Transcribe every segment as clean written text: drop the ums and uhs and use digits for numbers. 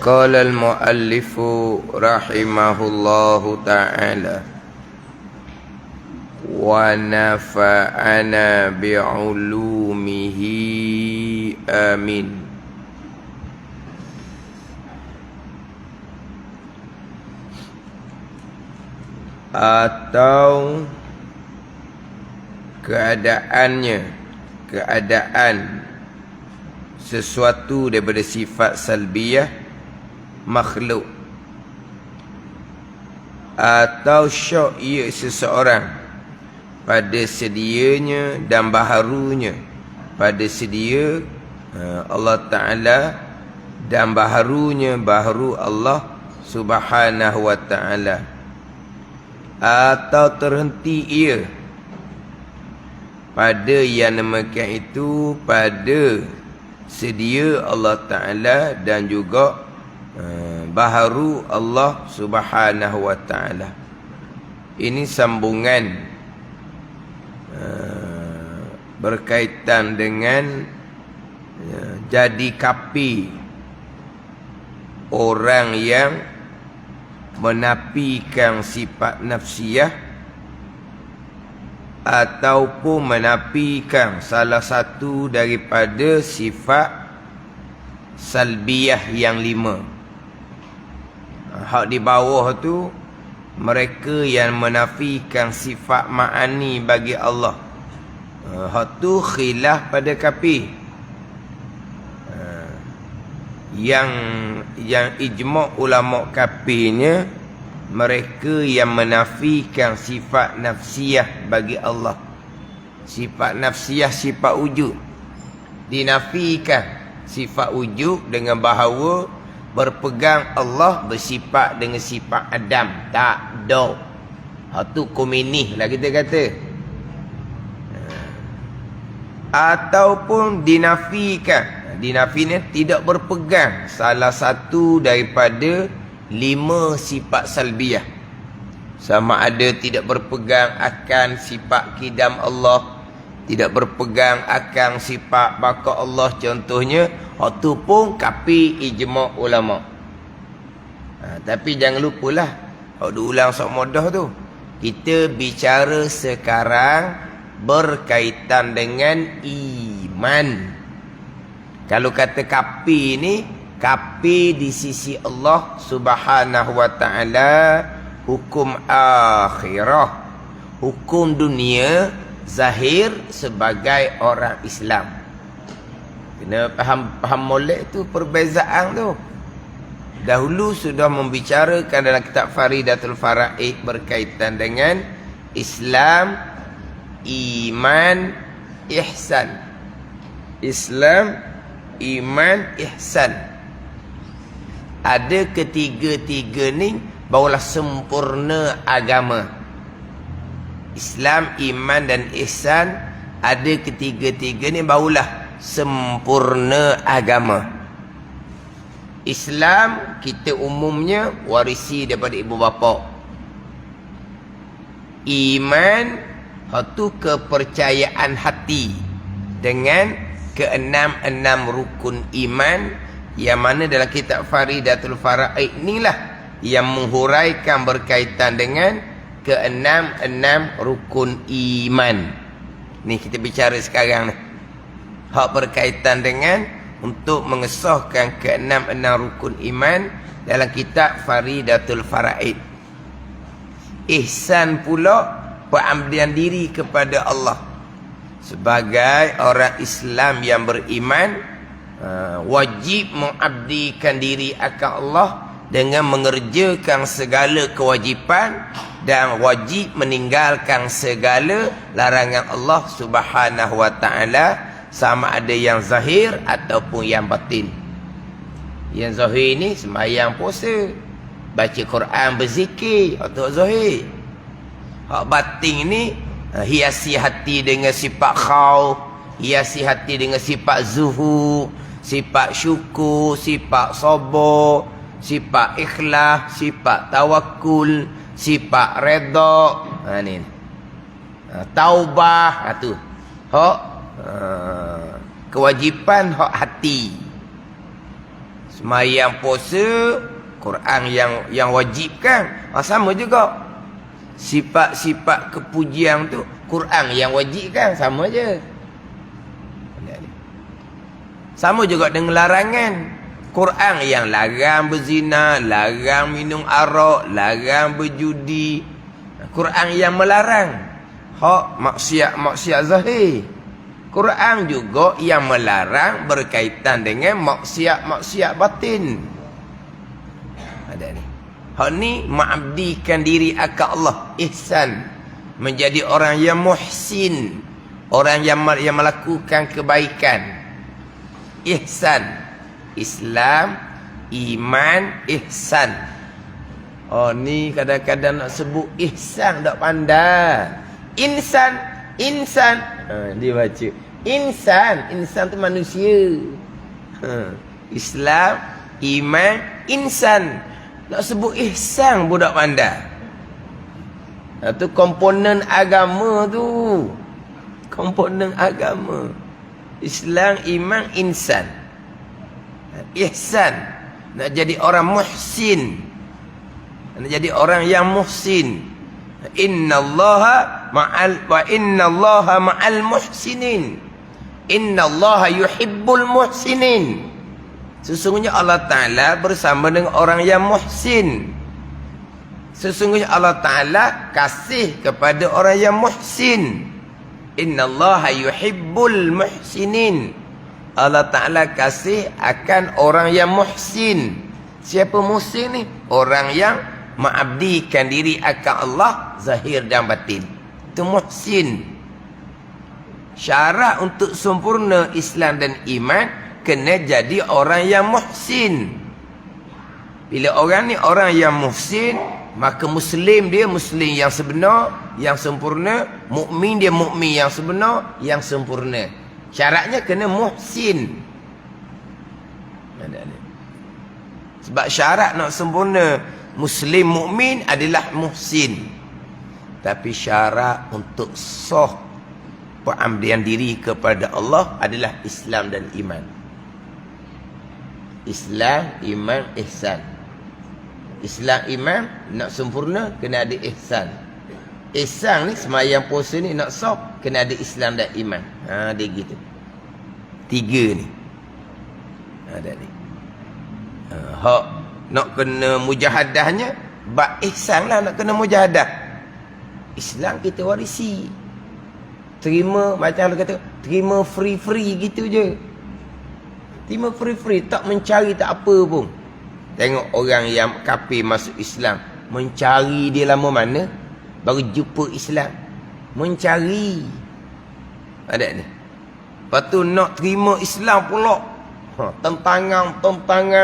قال المؤلف رحمه الله تعالى ونفعنا بعلومه آمين. Atau keadaan sesuatu daripada sifat salbiyah makhluk, atau syok ia seseorang pada sedianya dan baharunya pada sedia Allah Ta'ala dan baharunya baharu Allah Subhanahu wa Ta'ala, atau terhenti ia pada yang demikian itu pada sedia Allah Ta'ala dan juga baharu Allah Subhanahu wa Ta'ala. Ini sambungan berkaitan dengan jadi kapi orang yang menafikan sifat nafsiyah ataupun menafikan salah satu daripada sifat salbiyah yang 5. Hak di bawah tu mereka yang menafikan sifat ma'ani bagi Allah. Hak tu khilaf pada kafir. Yang ijma' ulama kafirnya mereka yang menafikan sifat nafsiyah bagi Allah. Sifat nafsiyah sifat wujud dinafikan, sifat wujud dengan bahawa berpegang Allah bersifat dengan sifat Adam. Tak ada. Itu komunis lah kita kata. Ataupun dinafikan. Dinafikan tidak berpegang salah satu daripada 5 sifat salbiyah. Sama ada tidak berpegang akan sifat kidam Allah, tidak berpegang akan sifat baka Allah contohnya. Itu pun kapi ijma' ulama'. Tapi jangan lupalah, hak diulang sok modah tu, kita bicara sekarang berkaitan dengan iman. Kalau kata kapi ni, kapi di sisi Allah Subhanahu wa Ta'ala hukum akhirah, hukum dunia zahir sebagai orang Islam. Kena faham molek tu perbezaan tu. Dahulu sudah membicarakan dalam kitab Faridatul Faraid berkaitan dengan Islam, iman, ihsan. Islam, iman, ihsan. Ada ketiga-tiga ni barulah sempurna agama. Islam, iman dan ihsan, ada ketiga-tiga ni barulah sempurna agama. Islam kita umumnya warisi daripada ibu bapa. Iman itu kepercayaan hati dengan keenam rukun iman, yang mana dalam kitab Faridatul Faraid inilah yang menghuraikan berkaitan dengan keenam rukun iman. Ni kita bicara sekarang ni. Hak berkaitan dengan untuk mengesahkan keenam rukun iman dalam kitab Faridatul Faraid. Ihsan pula pengabdian diri kepada Allah. Sebagai orang Islam yang beriman, wajib mengabdikan diri akan Allah dengan mengerjakan segala kewajipan dan wajib meninggalkan segala larangan Allah Subhanahu wa Ta'ala, sama ada yang zahir ataupun yang batin. Yang zahir ni sembahyang, puasa, baca Quran, berzikir, itu zahir. Hak batin ni hiasi hati dengan sifat khauf, hiasi hati dengan sifat zuhud, sifat syukur, sifat sabar, sifat ikhlas, sifat tawakul, sifat redha. Ni taubah. Tu hak kewajipan hak hati. Semayang puasa, Quran yang wajib kan? Sama juga. Sifat-sifat kepujian tu Quran yang wajib kan? Sama je. Sama juga dengan larangan. Quran yang larang berzina, larang minum arak, larang berjudi. Quran yang melarang hak maksiat zahir. Quran juga yang melarang berkaitan dengan maksiat batin. Ada ni. Hak ni mengabdikan diri akan Allah, ihsan, menjadi orang yang muhsin, orang yang melakukan kebaikan. Ihsan, Islam, iman, ihsan. Oh ni kadang-kadang nak sebut ihsan tak pandai. Insan. Dia baca insan tu manusia. Islam, iman, insan. Nak sebut ihsan pun tak pandai. Itu komponen agama tu. Komponen agama. Islam, iman, insan. Ihsan. Nak jadi orang muhsin. Nak jadi orang yang muhsin. Innallaha ma'al muhsinin. Innallaha yuhibbul muhsinin. Sesungguhnya Allah Ta'ala bersama dengan orang yang muhsin. Sesungguhnya Allah Ta'ala kasih kepada orang yang muhsin. Innallaha yuhibbul muhsinin. Allah Ta'ala kasih akan orang yang muhsin. Siapa muhsin ni? Orang yang mengabdikan diri akan Allah zahir dan batin. Itu muhsin. Syarat untuk sempurna Islam dan iman, kena jadi orang yang muhsin. Bila orang ni orang yang muhsin, maka Muslim dia Muslim yang sebenar, yang sempurna. Mukmin dia mukmin yang sebenar, yang sempurna. Syaratnya kena muhsin. Sebab syarat nak sempurna Muslim mukmin adalah muhsin. Tapi syarat untuk sah pengabdian diri kepada Allah adalah Islam dan iman. Islam, iman, ihsan. Islam, iman nak sempurna kena ada ihsan. Ihsan ni semayang puasa ni nak sah kena ada Islam dan iman. Dia gitu. 3 ni. Ada ni. Hak nak kena mujahadahnya, bab ihsan lah nak kena mujahadah. Islam kita warisi. Terima, macam dia kata, terima free-free gitu je. Terima free-free, tak mencari tak apa pun. Tengok orang yang kafir masuk Islam, mencari dia lama mana baru jumpa Islam. Mencari. Ada ni. Lepas tu nak terima Islam pula. Tentangan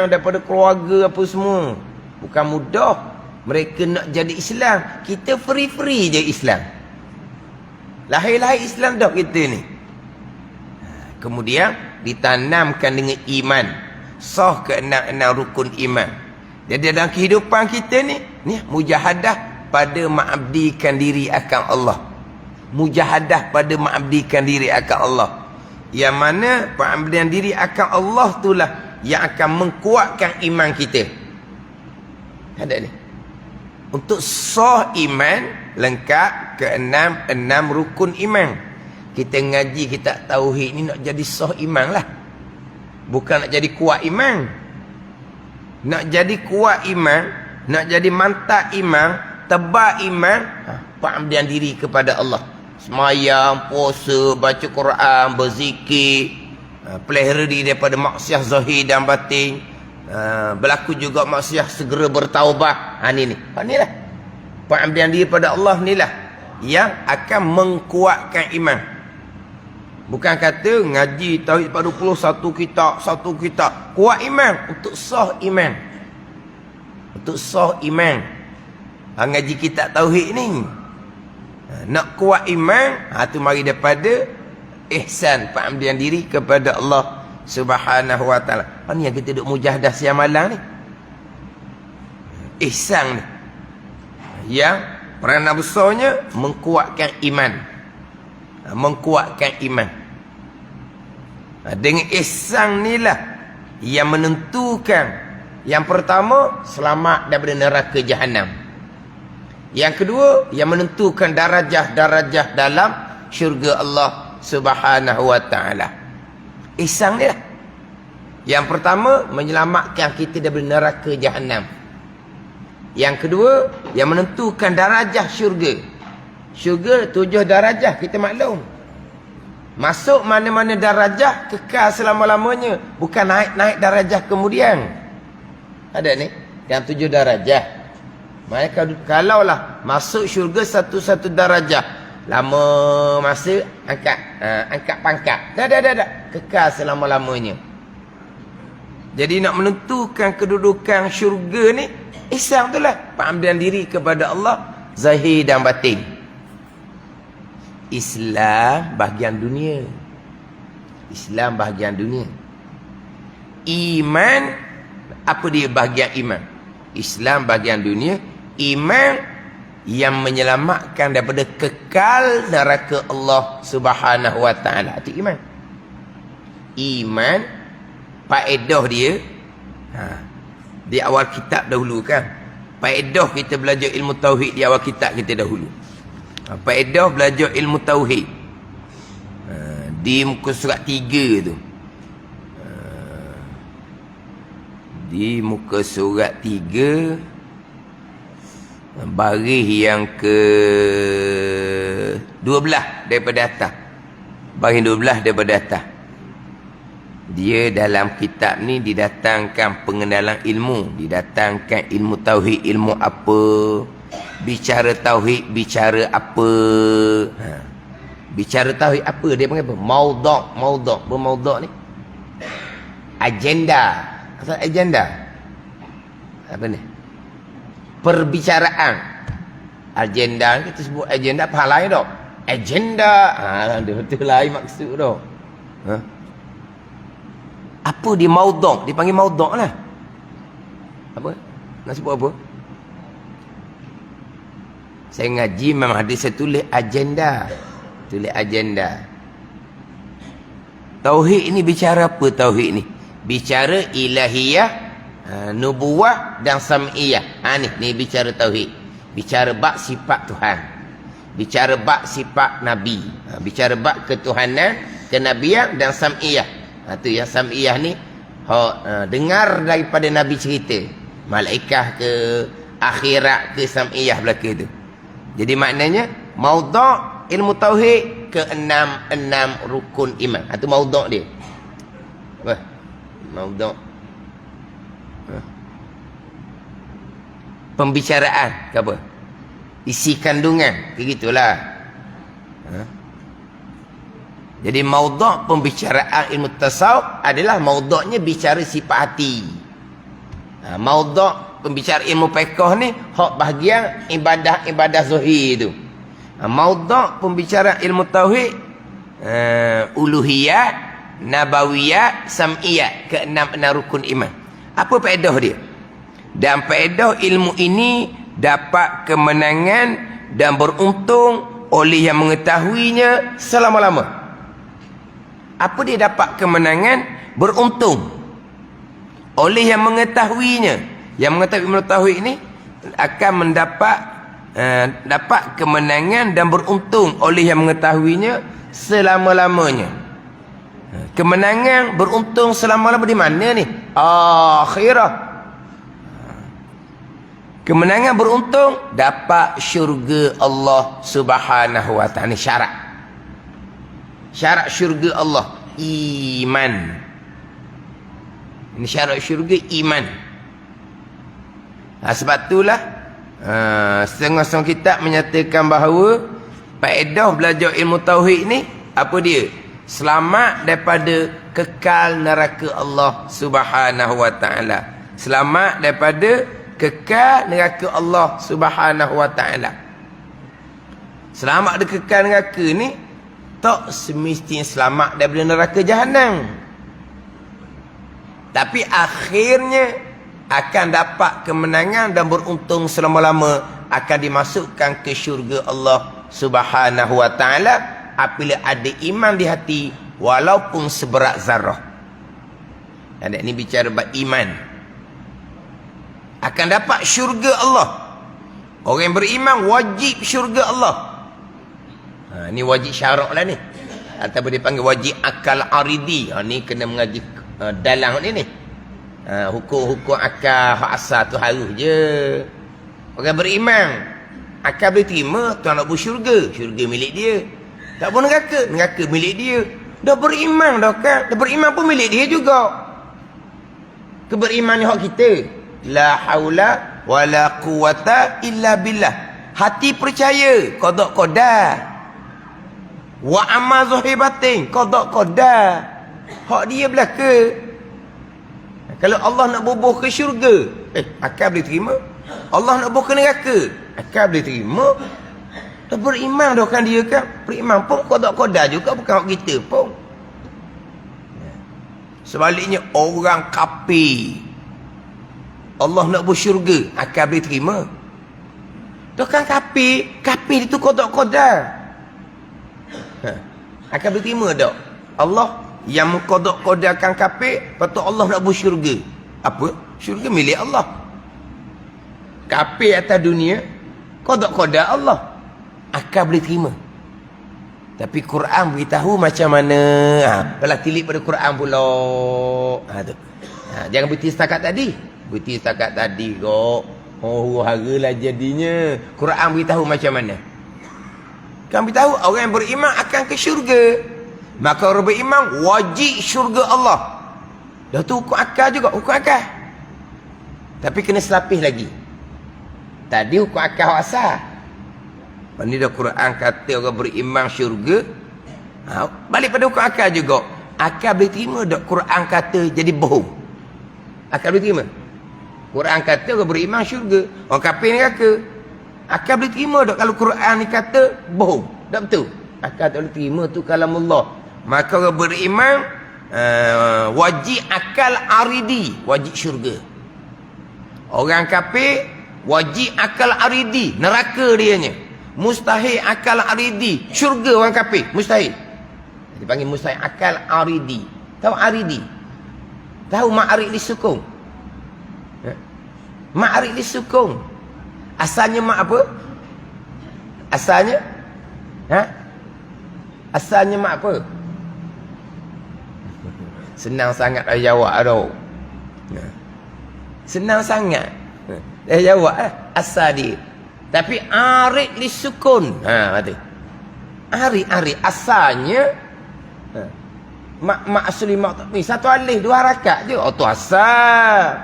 daripada keluarga apa semua. Bukan mudah. Mereka nak jadi Islam. Kita free-free je Islam. Lahir-lahir Islam dah kita ni. Kemudian ditanamkan dengan iman. Sah ke-6 rukun iman. Jadi dalam kehidupan kita ni mujahadah pada mengabdikan diri akan Allah. Mujahadah pada mengabdikan diri akan Allah. Yang mana pengabdian diri akan Allah itulah yang akan mengkuatkan iman kita. Ada ni. Untuk sah iman lengkap ke-6 rukun iman. Kita ngaji kitab tauhid ni nak jadi sah iman lah. Bukan nak jadi kuat iman. Nak jadi kuat iman, nak jadi mantap iman, tebal iman, pengabdian diri kepada Allah. Semayang, puasa, baca Quran, berzikir, pelihara diri daripada maksiat zahir dan batin. Berlaku juga maksiat segera bertaubat. Ni lah. Pengabdian diri pada Allah ni lah yang akan mengkuatkan iman. Bukan kata ngaji tauhid 41 satu kitab. Kuat iman untuk sah iman. Untuk sah iman. Ngaji kitab tauhid ni. Nak kuat iman, tu mari daripada ihsan, pengabdian diri kepada Allah Subhanahu wa taala. Ni yang kita duk mujahadah siang malam ni. Ihsan ni. Yang peranan besarnya mengkuatkan iman. Mengkuatkan iman. Dengan ihsan ni lah yang menentukan. Yang pertama, selamat daripada neraka Jahannam. Yang kedua, yang menentukan darajah-darajah dalam syurga Allah Subhanahu wa taala. Ihsan dia. Yang pertama, menyelamatkan kita daripada neraka Jahannam. Yang kedua, yang menentukan darajah syurga. Syurga 7 darajah, kita maklum. Masuk mana-mana darajah, kekal selama-lamanya. Bukan naik-naik darajah kemudian. Ada ni, yang 7 darajah. Maka kalaulah masuk syurga satu-satu darajah, lama masa, angkat pangkat. Dah. Kekal selama-lamanya. Jadi nak menentukan kedudukan syurga ni, ihsan itulah pengabdian diri kepada Allah, zahir dan batin. Islam bahagian dunia. Islam bahagian dunia. Iman, apa dia bahagian iman? Islam bahagian dunia. Iman yang menyelamatkan daripada kekal neraka Allah Subhanahu wa taala. Itu iman. Iman, faedah dia, di awal kitab dahulu kan. Faedah kita belajar ilmu tauhid di awal kitab kita dahulu. Faedah belajar ilmu tauhid di muka surat 3 tu. Di muka surat 3 baris yang ke 12 daripada atas. Baris 12 daripada atas. Dia dalam kitab ni didatangkan pengenalan ilmu, didatangkan ilmu tauhid, ilmu apa, bicara tauhid, bicara apa. Bicara tauhid apa? Dia panggil apa? Maudhu'. Bermaudhu' ni agenda. Asal agenda apa ni? Perbicaraan. Agenda kita sebut agenda, apa hal lain tak? Agenda. Betul lain maksud tu. Apa dia maudhu'? Dia panggil maudhu' lah. Apa? Nak sebut apa? Saya ngaji memang ada saya tulis agenda. Tulis agenda. Tauhid ni bicara apa tauhid ni? Bicara ilahiyah, nubuwah dan sam'iyah. Ni bicara tauhid. Bicara bab sifat Tuhan. Bicara bab sifat Nabi. Bicara bab ketuhanan, kenabian dan sam'iyah. Tu yang sam'iyah ni dengar daripada Nabi cerita. Malaikah ke, akhirat ke, sam'iyah belaka tu. Jadi maknanya maudhu' ilmu tauhid ke enam rukun iman. Itu maudhu' dia. Apa? Maudhu'. Pembicaraan ke apa? Isi kandungan, begitulah. Jadi maudhu' pembicaraan ilmu tasawuf adalah maudhu'nya bicara sifat hati. Maudhu' pembicara ilmu fiqh ni hak bahagian ibadah zahir tu. Maudhu' pembicara ilmu tauhid, uluhiyat, nabawiyat, sam'iyat, ke-6 rukun iman. Apa faedah dia? Dan faedah ilmu ini dapat kemenangan dan beruntung oleh yang mengetahuinya selama-lama. Apa dia dapat kemenangan, beruntung oleh yang mengetahuinya? Yang mengetahui ilmu tauhid ini akan dapat kemenangan dan beruntung oleh yang mengetahuinya selama-lamanya. Kemenangan, beruntung selama-lama di mana ni? Akhirah. Kemenangan, beruntung dapat syurga Allah Subhanahu wa taala. Ni syarat. Syarat syurga Allah, iman. Ini syarat syurga, iman. Sebab itulah setengah-setengah kitab menyatakan bahawa faedah belajar ilmu tauhid ni apa dia? Selamat daripada kekal neraka Allah Subhanahu wa taala. Selamat daripada kekal neraka Allah Subhanahu wa taala. Selamat dari kekal neraka ni tak semestinya selamat daripada neraka Jahannam. Tapi akhirnya akan dapat kemenangan dan beruntung selama-lama, akan dimasukkan ke syurga Allah Subhanahu wa taala apabila ada iman di hati walaupun seberat zarah. Ada ni bicara bab iman. Akan dapat syurga Allah. Orang yang beriman wajib syurga Allah. Ni wajib syarak lah ni. Ataupun dia panggil wajib akal aridi. Ni kena mengaji dalam ni. Hukum-hukum akal hak asal tu harus je. Orang beriman akal boleh terima tuan nak bersyurga. Syurga milik dia. Tak pun neraka. Neraka milik dia. Dah beriman dah kan. Dah beriman pun milik dia juga. Keberiman ni hak kita. La haula wala quwata illa billah. Hati percaya qada qadar. Wa amal zahibatin qada qadar. Hak dia belaka. Kalau Allah nak bubuh ke syurga, akal boleh terima. Allah nak bubuh ke neraka, akal boleh terima. Dah beriman dah kan dia kan. Beriman pun qada qadar juga, bukan hak kita pun. Sebaliknya orang kafir, Allah nak bersyurga, akal boleh terima. Dah kan kafir itu qada qadar. Akal boleh terima tak? Allah yang mengqada qadarkan kafir, patut Allah nak bersyurga. Apa? Syurga milik Allah. Kafir atas dunia, qada qadar Allah. Akal boleh terima. Tapi Quran beritahu macam mana. Belah tilik pada Quran pula. Tu. Jangan berhenti setakat tadi. Berhenti setakat tadi kok. Hara-haralah jadinya. Quran beritahu macam mana. Kan beritahu orang yang beriman akan ke syurga. Maka orang beriman wajib syurga Allah. Dah tu hukum akal juga. Hukum akal. Tapi kena selapis lagi. Tadi hukum akal asal. Ini dah Quran kata orang beriman syurga. Balik pada hukum akal juga. Akal boleh terima tak Quran kata jadi bohong? Akal boleh terima? Quran kata orang beriman syurga. Orang kafir neraka. Akal boleh terima tak kalau Quran ni kata bohong? Tak betul? Akal tak boleh terima tu kalamullah. Maka orang beriman wajib akal aridi. Wajib syurga. Orang kafir wajib akal aridi. Neraka dianya. Mustahil akal aridi. Syurga orang kafir. Mustahil. Dipanggil mustahil akal aridi. Tahu aridi? Tahu ma'arik disukung? Ma'arik disukung. Asalnya mak apa? Asalnya? Asalnya mak apa? Senang sangat dah jawab tau. Senang sangat. Dah jawab asal dia. Tapi arik disukun. Kata. Arik asalnya mak asli mak tak ni satu alif dua harakat je. Tu asal.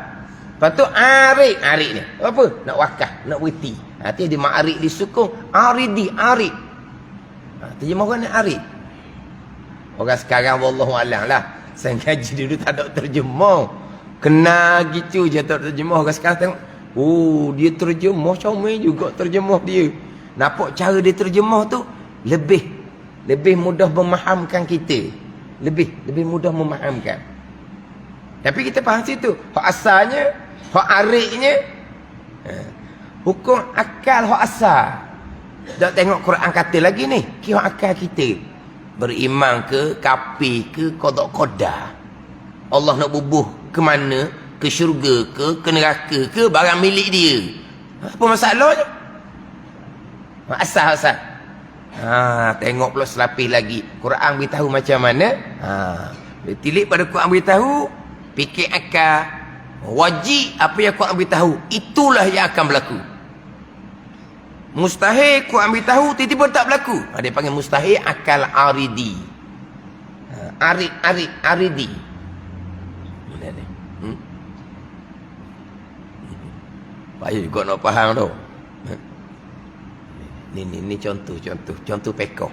Lepas tu arik ni. Apa? Nak wakaf, nak berhenti. Hati dia ma'arik disukun, aridi, arik. Terjemah orang ni arik. Orang sekarang wallahu alam lah. Saya ngaji dulu tak ada terjemah. Kena gitu je tak terjemah. Orang sekarang tengok, dia terjemah comel juga terjemah dia. Nampak cara dia terjemah tu lebih mudah memahamkan kita. Lebih mudah memahamkan. Tapi kita faham situ. Hak asalnya, hak ariknya, hukum akal hak asal. Tak tengok Quran kata lagi ni. Hak akal kita. Beriman ke, kafir ke, qada qadar. Allah nak bubuh ke mana? Ke syurga ke neraka ke, barang milik dia. Apa masalahnya? Asal. Tengok pula selapis lagi. Quran beritahu macam mana? Tilik pada Quran beritahu, fikir akal, wajib apa yang Quran beritahu, itulah yang akan berlaku. Mustahil Quran beritahu tiba-tiba tak berlaku. Dia panggil mustahil akal aridi. Aridi. Payah juga nak faham tu. Ni contoh pekok.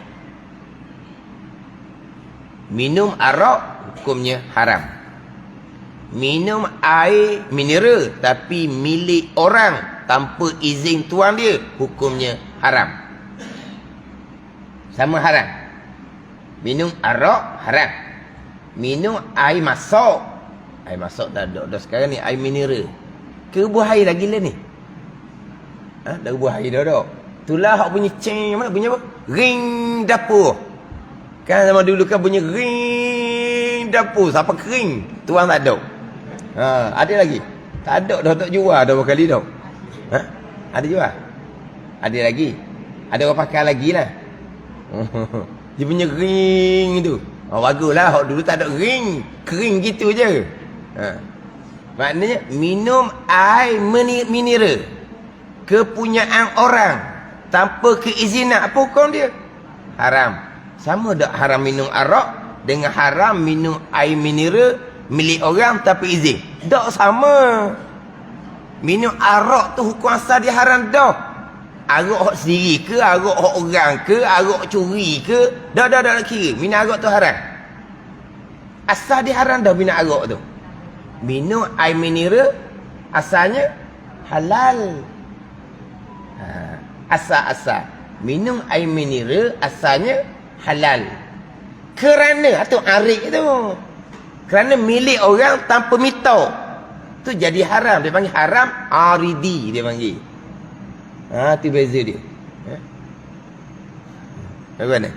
Minum arak hukumnya haram. Minum air mineral tapi milik orang tanpa izin tuan dia, hukumnya haram. Sama haram. Minum arak haram. Minum air masak. Air masak tak ada. Dah sekarang ni air mineral. Ke buah air lagi lah ni. Dah buah air dah tak. Itulah hak bunyi ceng. Mana bunyi apa? Ring dapur. Kan zaman dulu kan bunyi ring dapur. Siapa kering? Tuan tak ada. Ada lagi? Tak ada dah, tak jual dah berapa kali dah. Ada jual? Ada lagi? Ada orang pakai lagi lah. Dia punya ring tu. Baguslah. Hak dulu tak ada ring. Kering gitu je. Maknanya minum air mineral kepunyaan orang tanpa keizinan, apa hukum dia? Haram. Sama tak haram minum arak dengan haram minum air mineral milik orang tanpa izin? Tak sama. Minum arak tu hukum asal dia haram dah. Arak hak sendiri ke, arak hak orang ke, arak curi ke, dah nak kira. Minum arak tu haram. Asal dia haram dah minum arak tu. Minum air mineral asalnya halal. Asal-asal minum air mineral asalnya halal. Kerana atau arik tu, kerana milik orang tanpa minta, tu jadi haram. Dia panggil haram aridi, dia panggil. Tu beza dia. Bagaimana?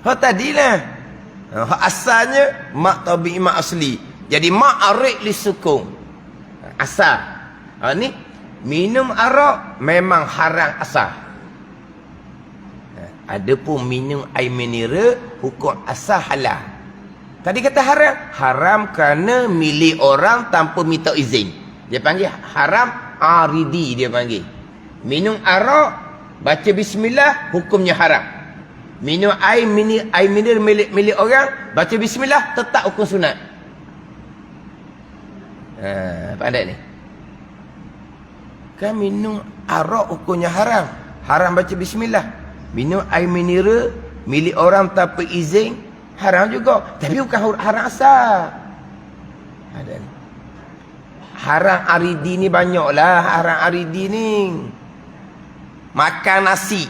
Hak tadilah. Hak asalnya mak tabi'i mak asli. Jadi mak arik li sukung. Asal. Ni minum arak memang haram asal. Adapun minum air mineral hukum asal halal. Tadi kata haram, haram kerana milik orang tanpa minta izin. Dia panggil haram aridi, dia panggil. Minum arak baca bismillah hukumnya haram. Minum air mineral milik orang baca bismillah tetap hukum sunat. Pandai ni. Kan minum arak hukumnya haram. Haram baca bismillah. Minum air mineral milik orang tanpa izin haram juga. Tapi bukan haram asal. Ada ni. Haram aridi ni banyaklah. Haram aridi ni. Makan nasi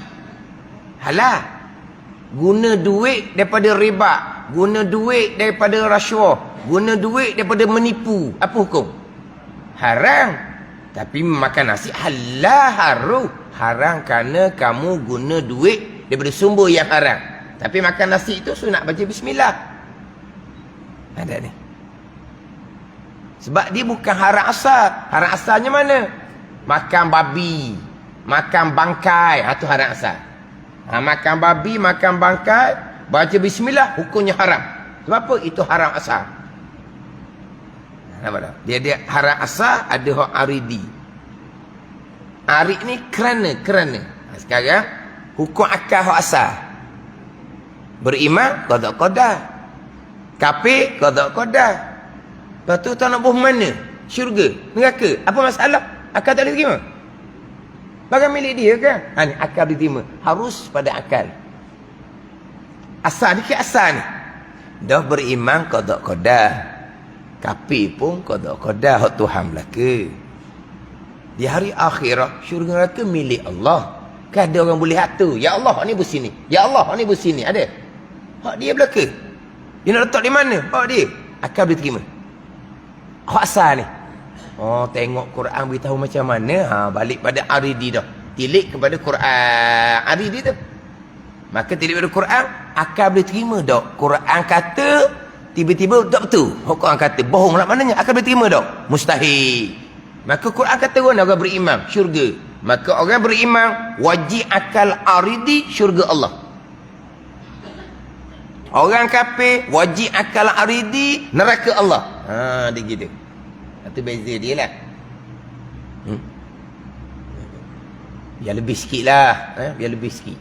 halal. Guna duit daripada riba. Guna duit daripada rasuah. Guna duit daripada menipu. Apa hukum? Haram. Tapi makan nasi halal haram kerana kamu guna duit daripada sumber yang haram. Tapi makan nasi itu sunat baca bismillah. Ada ni. Sebab dia bukan haram asal. Haram asalnya mana? Makan babi, makan bangkai, itu haram asal. Makan babi, makan bangkai, baca bismillah, hukumnya haram. Sebab apa? Itu haram asal. Nampak tak? Dia haram asal, ada hak aridi. Arid ni kerana. Sekarang hukum akal hak asal. Beriman qada. Kafir qada. Lepas tu tak nak buh mana? Syurga, neraka. Apa masalah? Akal tak boleh terima. Barang milik dia kan? Ni akal diterima. Harus pada akal. Asal ni ke asal ni. Dah beriman qada. Kafir pun qada. Hak Tuhan belaka. Di hari akhirat syurga neraka milik Allah. Kan ada orang boleh hak tu. Ya Allah, hak ni bersini. Ya Allah, hak ni bersini. Ada. Hak dia belaka. Dia nak letak di mana? Hak dia. Akal boleh terima. Hak asal ni. Tengok Quran beritahu macam mana. Balik pada aridi dah. Tilik kepada Quran. Aridi tu. Maka tilik pada Quran, akal boleh terima tak? Quran kata, tiba-tiba tak betul. Hak Quran kata, bohong lah maknanya. Akal boleh terima tak? Mustahil. Maka Quran kata orang beriman, syurga. Maka orang beriman, wajib akal aridi, syurga Allah. Orang kafir, wajib akal aridi, neraka Allah. Dia gitu. Itu beza dia lah. Biar lebih sikit lah. Biar lebih sikit.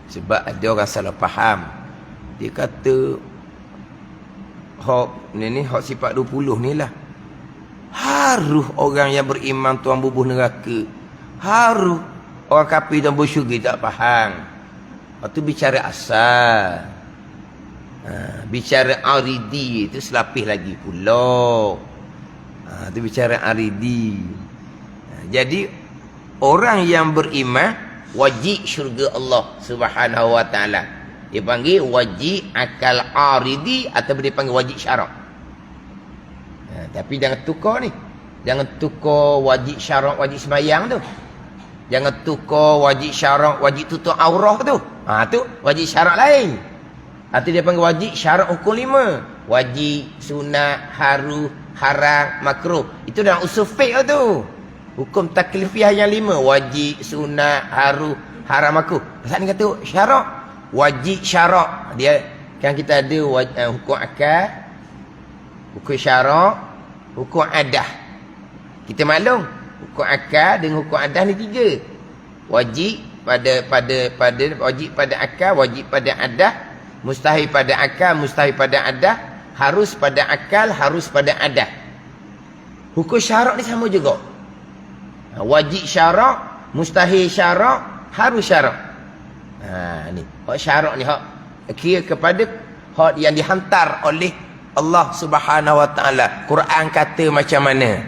Sebab ada orang salah faham. Dia kata hak sifat 20 ni lah. Harus orang yang beriman tuan bubuh neraka. Harus orang kafir tuan bubuh syurga. Tak faham. Itu bicara asal. Bicara aridi itu selapis lagi pula. Itu bicara aridi. Jadi orang yang beriman wajib syurga Allah Subhanahu wa taala. Dia panggil wajib akal aridi atau dia panggil wajib syarak. Tapi jangan tukar ni. Jangan tukar wajib syarak wajib sembahyang tu. Jangan tukar wajib syarak wajib tutup aurah tu. Tu wajib syarak lain. Atau dia panggil wajib, syarat hukum 5. Wajib, sunat, haram, makruh. Itu dalam usul fiqh tu. Hukum taklifiyah yang 5. Wajib, sunat, haram, makruh. Pasal ni kata syarat. Wajib syarat. Dia kan kita ada hukum akal, hukum syarat, hukum adah. Kita maklum hukum akal dengan hukum adah ni 3. Wajib pada wajib pada akal, wajib pada adah, mustahil pada akal, mustahil pada adah, harus pada akal, harus pada adah. Hukum syarat ni sama juga. Wajib syarat, mustahil syarat, harus syarat. Ni hak syarat ni hak kira kepada hak yang dihantar oleh Allah Subhanahu Wa Taala. Quran kata macam mana?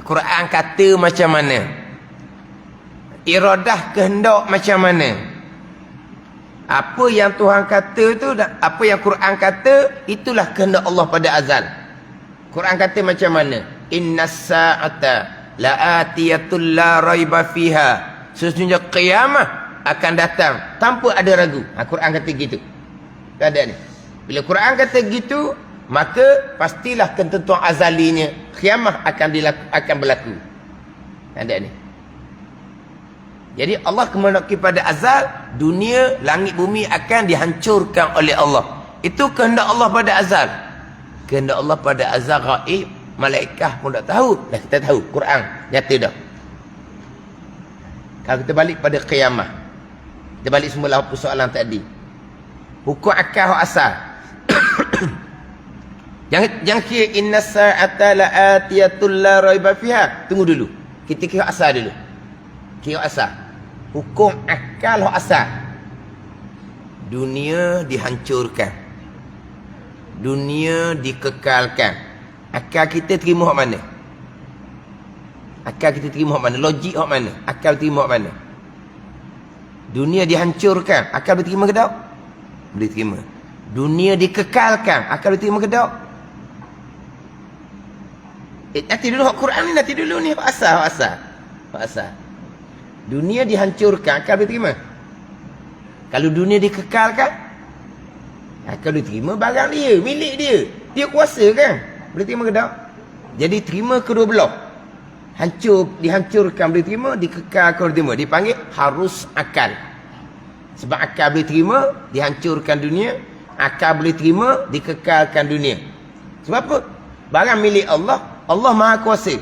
Quran kata macam mana? Iradah kehendak macam mana? Apa yang Tuhan kata tu, apa yang Quran kata, itulah kehendak Allah pada azal. Quran kata macam mana? Innas sa'ata la'atiyatul la raiba fiha. Sesungguhnya kiamat akan datang tanpa ada ragu. Quran kata gitu. Keadaan ni. Bila Quran kata gitu, maka pastilah ketentuan azalinya kiamat akan berlaku. Keadaan ni. Jadi Allah kehendaki pada azal, dunia, langit, bumi akan dihancurkan oleh Allah. Itu kehendak Allah pada azal. Kehendak Allah pada azal gaib, malaikat pun tak tahu. Dah kita tahu, Quran nyata dah. Kalau kita balik pada kiamat, kita balik semula persoalan tadi. Hukum akal hak asal. Jangan kira innas sa'ata la'atiyatul la raiba fiha. Tunggu dulu. Kita kira asal dulu. Kira asal. Hukum akal hak asal. Dunia dihancurkan. Dunia dikekalkan. Akal kita terima hak mana? Akal kita terima hak mana? Logik hak mana? Akal terima hak mana? Dunia dihancurkan. Akal boleh terima ke tak? Boleh terima. Dunia dikekalkan. Akal boleh terima ke tak? Nanti dulu hak Quran ni, nanti dulu ni hak asal, hak asal. Hak asal. Dunia dihancurkan, akal boleh terima? Kalau dunia dikekalkan, akal boleh terima barang dia, milik dia. Dia kuasa kan? Boleh terima ke tak? Jadi terima kedua belah. Dihancurkan boleh terima, dikekalkan boleh terima. Dipanggil harus akal. Sebab akal boleh terima, dihancurkan dunia. Akal boleh terima, dikekalkan dunia. Sebab apa? Barang milik Allah, Allah Maha Kuasa.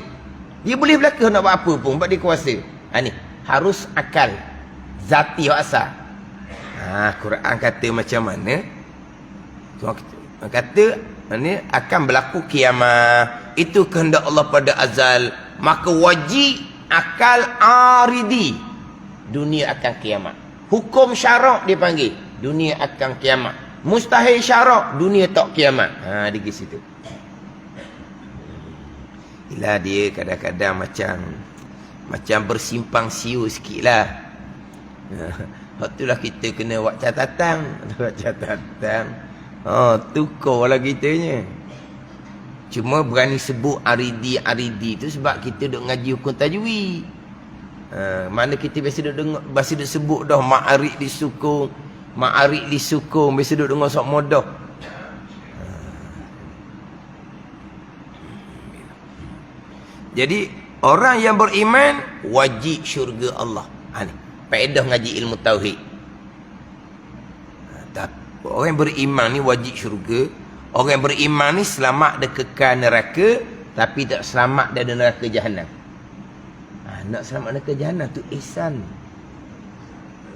Dia boleh berlaku nak buat apa pun, sebab dia kuasa. Ni harus akal, zati hak asal. Quran kata macam mana? Tuhan kata ni akan berlaku kiamat. Itu kehendak Allah pada azal. Maka wajib akal aridi, dunia akan kiamat. Hukum syarak dia panggil, dunia akan kiamat. Mustahil syarak, dunia tak kiamat. Di situ. Ila dia kadang-kadang macam bersimpang siur sikit lah. Itulah kita kena buat catatan. Buat catatan. Tukarlah kitanya. Cuma berani sebut aridi tu sebab kita duk ngaji hukum tajwid. Mana kita biasa duk dengar, biasa duk sebut dah ma'arik disukung, biasa duk dengar sok modah. Jadi orang yang beriman wajib syurga Allah. Ni faedah ngaji ilmu tauhid. Orang yang beriman ni wajib syurga. Orang yang beriman ni selamat dari kekal neraka, tapi tak selamat dari neraka jahanam. Nak selamat neraka jahanam tu ihsan.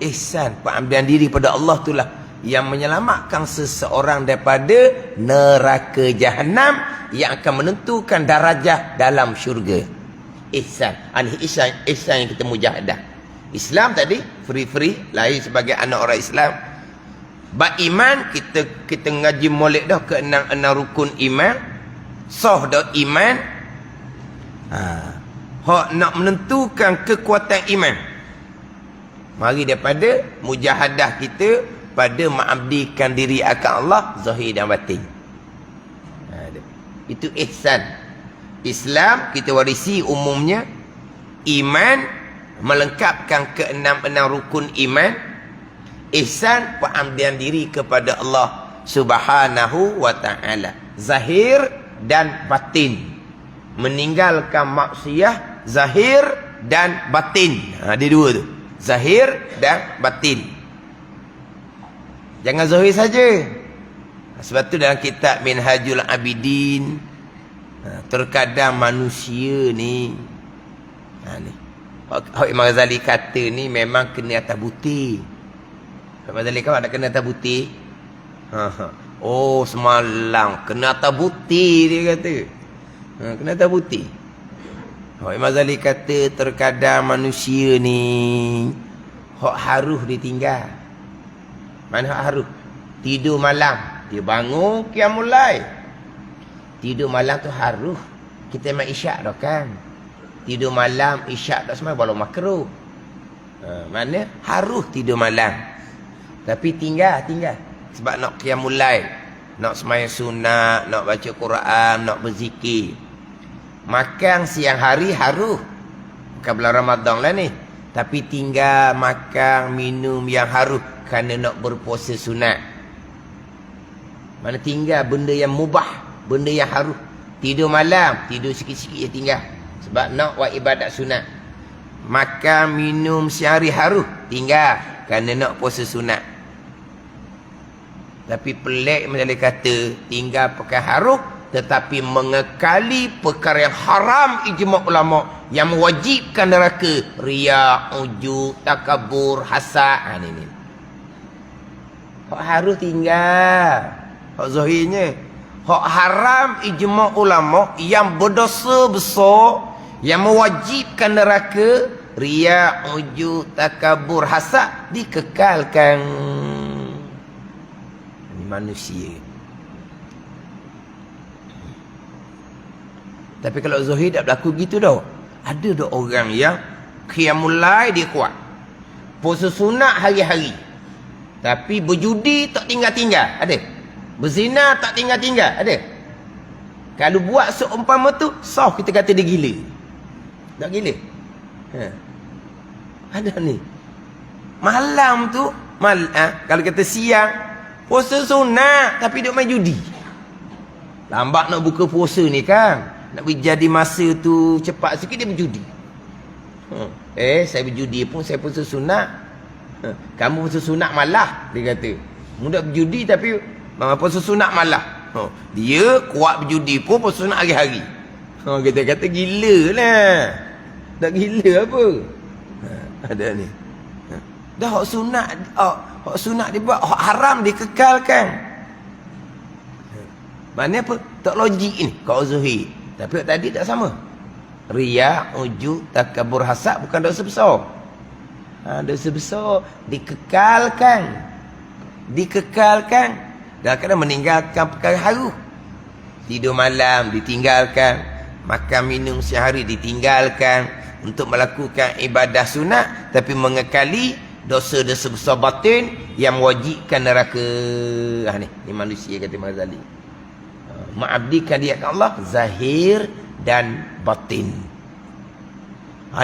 Ihsan, pengambilan diri pada Allah itulah yang menyelamatkan seseorang daripada neraka jahanam, yang akan menentukan darajah dalam syurga. Ihsan. Ihsan yang kita mujahadah. Islam tadi free lahir sebagai anak orang Islam. Beriman, kita ngaji molek dah ke enam rukun iman. Sah dah iman. Hak nak menentukan kekuatan iman, mari daripada mujahadah kita pada mengabdikan diri akan Allah zahir dan batin. Itu ihsan. Islam kita warisi umumnya iman, melengkapkan keenam rukun iman. Ihsan pengabdian diri kepada Allah Subhanahu wa ta'ala. Zahir dan batin. Meninggalkan maksiat zahir dan batin. Ada dua tu. Zahir dan batin. Jangan zahir saja. Sebab tu dalam kitab Minhajul Abidin, terkadang manusia ni, ni Imam Ghazali kata ni memang kena atas butir. Imam Ghazali kau nak kena atas butir. Oh semalam kena atas butir, dia kata. Kena atas butir. Imam Ghazali kata terkadang manusia ni hak haruh ditinggal. Mana hak haruh? Tidur malam, dia bangun qiyamul lail. Tidur malam tu haruh. Kita memang isyak dah kan. Tidur malam isyak dah semua walau makruh. Mana haruh tidur malam. Tapi tinggal. Sebab nak qiyamul lail, nak sembahyang sunat, nak baca Quran, nak berzikir. Makan siang hari haruh. Bukan bulan Ramadan lah ni. Tapi tinggal makan, minum yang haruh kerana nak berpuasa sunat. Mana tinggal benda yang mubah, benda yang haruh. Tidur malam, tidur sikit-sikit je tinggal. Sebab nak buat ibadat sunat. Makan, minum siang hari haruh, tinggal kerana nak puasa sunat. Tapi pelik macam dia kata, tinggal pakai haruh tetapi mengekali perkara yang haram ijma' ulama yang mewajibkan neraka. Riya, ujub, takabur, hasad. Ni. Hak haruh tinggal. Hak zahirnya. Hak haram ijma' ulama yang berdosa besar, yang mewajibkan neraka, riya, ujub, takabur, hasad, dikekalkan. Ini manusia. Tapi kalau zahir tak berlaku gitu dah. Ada dah orang yang qiyamul lail dia kuat, puasa sunat hari-hari, tapi berjudi tak tinggal-tinggal. Ada. Berzina tak tinggal-tinggal. Ada. Kalau buat seumpama tu, sah kita kata dia gila. Tak gila? Ada ni. Malam tu, kalau kata siang, puasa sunat tapi duk main judi. Lambat nak buka puasa ni kan. Nak jadi masa tu cepat sikit, dia berjudi. Saya berjudi pun saya puasa sunat. Kamu puasa sunat malah, dia kata. Mudah berjudi tapi puasa sunat malah. Dia kuat berjudi pun puasa sunat hari-hari. Kita kata gila lah. Tak gila apa? Ada ni. Dah hak sunat dia buat, hak haram dikekalkan. Mana apa? Tak logik ni kau zuhir. Tapi tadi tak sama. Riya, ujub, takabur, hasad bukan dosa besar. Dosa besar dikekalkan. Dan kadang meninggalkan perkara haruh. Tidur malam ditinggalkan, makan minum sehari ditinggalkan untuk melakukan ibadah sunat, tapi mengekali dosa-dosa besar batin yang mewajibkan neraka. Ni manusia kata Imam Ghazali. Mengabdikan dia kepada Allah zahir dan batin.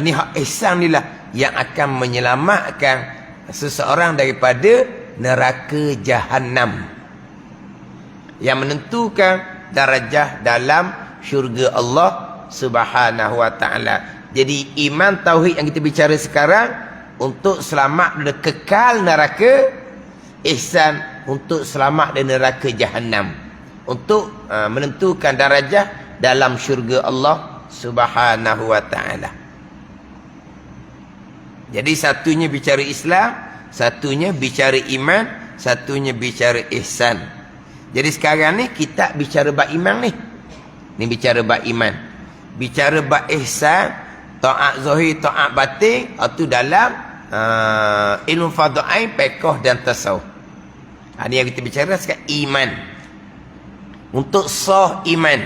Ni hak ihsan ni lah yang akan menyelamatkan seseorang daripada neraka Jahannam, yang menentukan darajah dalam syurga Allah Subhanahu wa ta'ala. Jadi iman tauhid yang kita bicara sekarang untuk selamat dari kekal neraka, ihsan untuk selamat dari neraka Jahannam, untuk menentukan darajah dalam syurga Allah Subhanahu wa ta'ala. Jadi satunya bicara Islam, satunya bicara iman, satunya bicara ihsan. Jadi sekarang ni kita bicara bab iman ni. Ni bicara bab iman. Bicara bab ihsan, taat zahir, taat batin, itu dalam ilmu fardhu ain, fiqh dan tasawuf. Ni yang kita bicara sekarang iman. Untuk sah iman.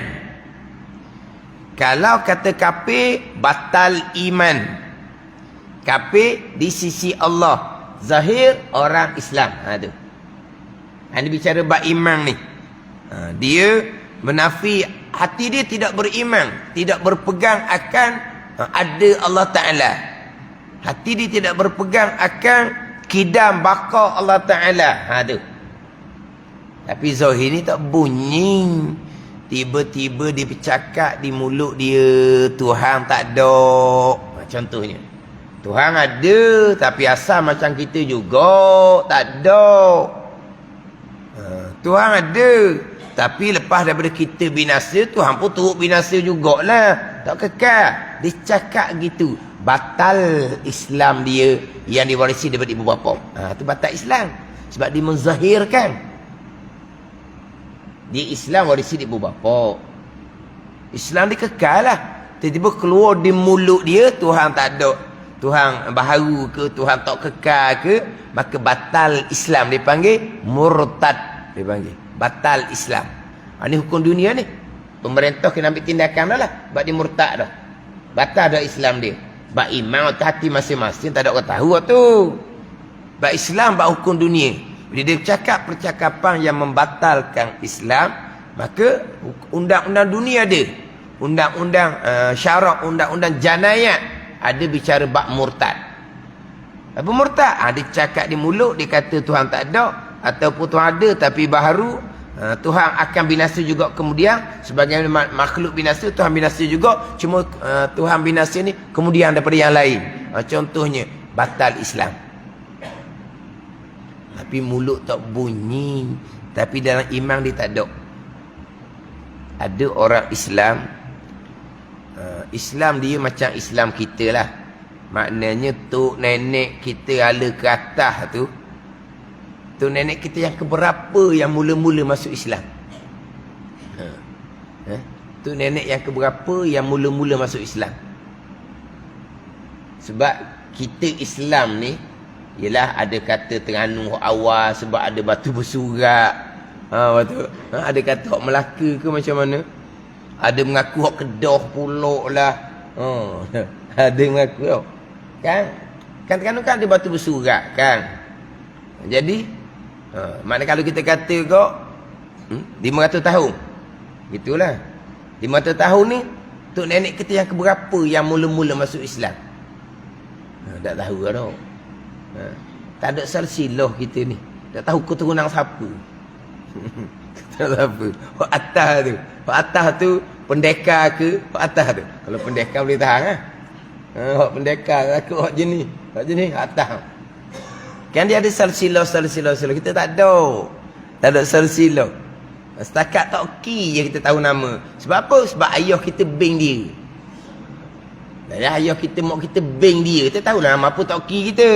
Kalau kata kafir, batal iman. Kafir di sisi Allah, zahir orang Islam. Tu. Ini bicara bab iman ni. Dia menafi, hati dia tidak beriman, tidak berpegang akan ada Allah Ta'ala. Hati dia tidak berpegang akan kidam baka Allah Ta'ala. Tu. Tapi zahir ni tak bunyi. Tiba-tiba dia bercakap di mulut dia, Tuhan tak ada. Contohnya. Tuhan ada, tapi asal macam kita juga. Tak ada. Tuhan ada. Tapi lepas daripada kita binasa, Tuhan pun turut binasa jugalah. Tak kekal. Dia cakap gitu. Batal Islam dia yang diwarisi daripada ibu bapa. Itu batal Islam. Sebab dia menzahirkan. Dia Islam warisi ibu bapa. Islam dia kekal lah. Tiba-tiba keluar di mulut dia, Tuhan tak ada. Tuhan baharu ke, Tuhan tak kekal ke, maka batal Islam. Dia panggil murtad. Dia panggil batal Islam. Ini hukum dunia ni. Pemerintah kena ambil tindakan dah lah. Sebab dia murtad dah. Batal dah Islam dia. Sebab iman atau hati masing-masing tak ada orang tahu tu. Sebab Islam, sebab hukum dunia. Bila dia cakap percakapan yang membatalkan Islam, maka undang-undang dunia ada. Undang-undang syarak, undang-undang janayat ada bicara bab murtad. Apa murtad? Dia cakap di mulut, dia kata Tuhan tak ada. Ataupun Tuhan ada tapi baharu. Tuhan akan binasa juga kemudian. Sebagai makhluk binasa, Tuhan binasa juga. Cuma Tuhan binasa ni kemudian daripada yang lain. Contohnya batal Islam. Tapi mulut tak bunyi. Tapi dalam iman dia tak ada. Ada orang Islam. Islam dia macam Islam kita lah. Maknanya tok nenek kita ala ke atas tu. Tu nenek kita yang keberapa yang mula-mula masuk Islam? Tu nenek yang keberapa yang mula-mula masuk Islam? Sebab kita Islam ni, ialah ada kata Terengganu awal sebab ada batu bersurat. Betul. Ada kata hak Melaka ke macam mana? Ada mengaku hak Kedah pulak lah. Ada mengaku tau. Kan Terengganu kan ada batu bersurat kan. Jadi maknanya kalau kita kata kok 500 tahun. Gitulah. 500 tahun ni tok nenek kita yang keberapa yang mula-mula masuk Islam? Tak tahu lah tau. Tak ada silsilah kita ni. Tak tahu keturunan siapa. Tak tahu siapa. Hak atas tu. Hak atas tu pendekar ke? Hak atas tu. Kalau pendekar boleh tahan lah. Hak pendekar aku hak jenis. Hak jenis hak atas. Kan dia ada silsilah. Kita tak ada. Tak ada silsilah. Setakat Toki je kita tahu nama. Sebab apa? Sebab ayah kita beng dia. Ayah kita, mak kita beng dia. Kita tahulah nama apa Toki kita.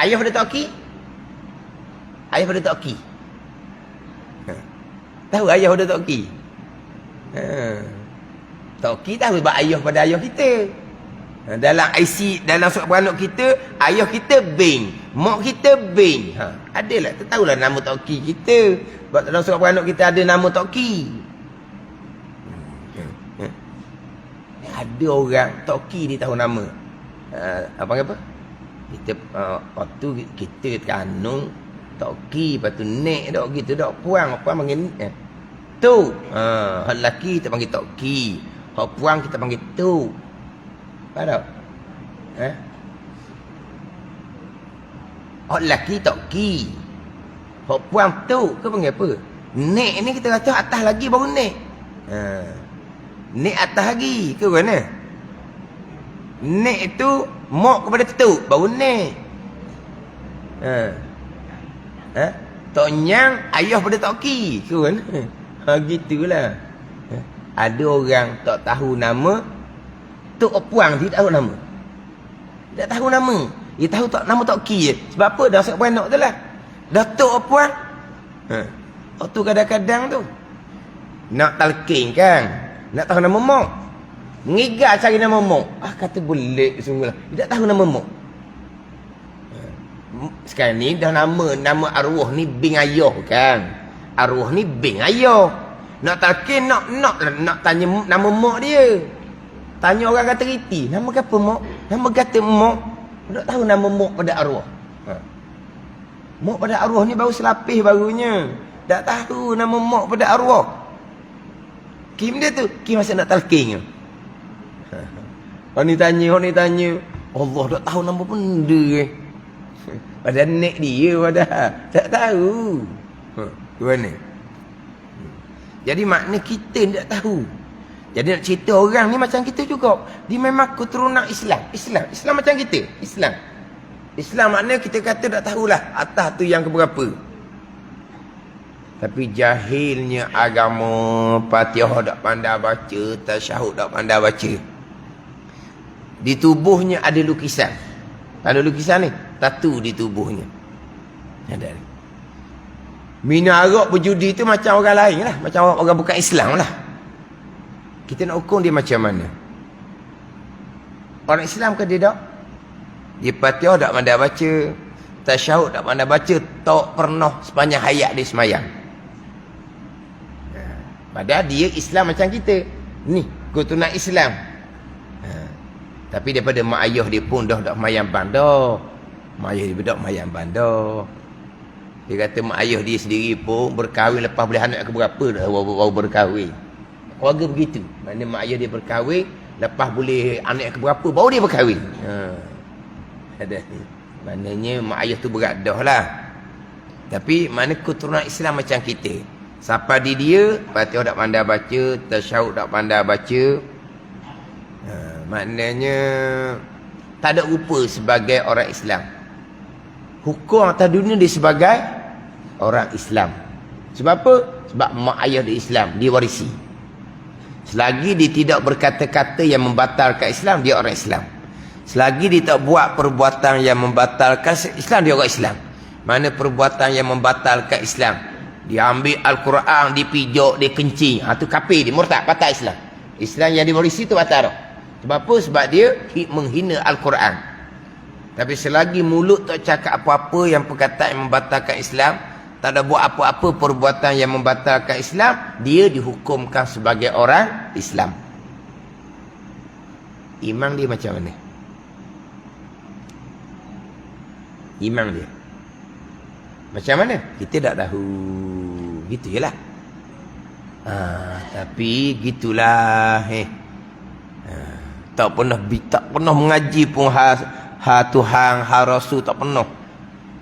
Ayah pada Toki? Ayah pada Toki? Tahu ayah pada Toki? Toki tahu sebab ayah pada ayah kita. Dalam IC, dalam surat beranak kita, ayah kita beng, mak kita beng. Adalah, kita tahulah nama Toki kita. Sebab dalam surat beranak kita ada nama Toki. Ada orang Toki dia tahu nama. Apa? Kita waktu kita kanung Toki, lepas tu nek dok gitu dok puang panggil tu. Hak lelaki kita panggil Toki, hak puang kita panggil tu. Faham? Hak lelaki Toki, hak puang tu ke panggil apa? Nek ni kita kata atas lagi baru nek. Nek atas lagi ke mana? Nek tu mak kepada tu baru nek. Tok Nyang ayah pada Toki ke mana? Gitulah. Ada orang tak tahu nama Tok Puang, dia tak tahu nama. Dia tak tahu nama. Dia tahu tak nama Toki je. Sebab apa? Dah surat beranak tu lah. Dah Tok Puang. Waktu kadang-kadang tu nak talqin kan, nak tahu nama mak, mengigar cari nama mak. Kata boleh sungguhlah. Dia tak tahu nama mak. Sekarang ni dah nama arwah ni bing ayah kan. Arwah ni bing ayah. Nak talqin nak tanya nama mak dia. Tanya orang kata riti, nama apa mak? Nama kata mak. Tak tahu nama mak pada arwah. Mak pada arwah ni baru selapis barunya. Tak tahu nama mak pada arwah. Kim dia tu, Kim masih nak talqin. Orang ni tanya. Allah tak tahu nama benda pada nek dia pada tak tahu. Gimana? Jadi makna kita tak tahu. Jadi nak cerita orang ni macam kita juga. Dia memang keturunan Islam macam kita. Islam maknanya kita kata tak tahulah atas tu yang keberapa. Tapi jahilnya agama, Fatihah tak pandai baca, tasyahud tak pandai baca. Di tubuhnya ada lukisan. Ada lukisan ni, tatu di tubuhnya. Ada. Minum arak berjudi tu macam orang lain lah, macam orang bukan Islam lah. Kita nak hukum dia macam mana? Orang Islam ke dia tak? Dia Fatihah tak pandai baca, tasyahud tak pandai baca, tak pernah sepanjang hayat dia semayang. Padahal dia Islam macam kita. Ni, keturunan Islam. Tapi daripada mak ayah dia pun dah semayang bandar. Mak ayah dia pun dah semayang bandar. Dia kata mak ayah dia sendiri pun berkahwin lepas boleh anak ke berapa dah baru berkahwin. Keluarga begitu. Mana mak ayah dia berkahwin, lepas boleh anak ke berapa baru dia berkahwin. Ada. Maknanya mak ayah tu berat dah lah. Tapi mana keturunan Islam macam kita. Siapa di dia, Fatihah tak pandai baca, tasyahud tak pandai baca. Maknanya tak ada rupa sebagai orang Islam. Hukum atas dunia dia sebagai orang Islam. Sebab apa? Sebab mak ayah dia Islam, dia warisi. Selagi dia tidak berkata-kata yang membatalkan Islam, dia orang Islam. Selagi dia tak buat perbuatan yang membatalkan Islam, dia orang Islam. Mana perbuatan yang membatalkan Islam? Dia ambil Al-Quran, dipijak, dia kencing. Tu kafir, dia murtad, batal Islam. Islam yang diwarisi tu batal dah. Sebab apa? Sebab dia menghina Al-Quran. Tapi selagi mulut tak cakap apa-apa yang perkataan yang membatalkan Islam, tak ada buat apa-apa perbuatan yang membatalkan Islam, dia dihukumkan sebagai orang Islam. Iman dia macam mana? Iman dia macam mana? Kita tak tahu. Gitu je lah. Tapi gitulah. Tak pernah mengaji pun Tuhan, Rasul, tak pernah.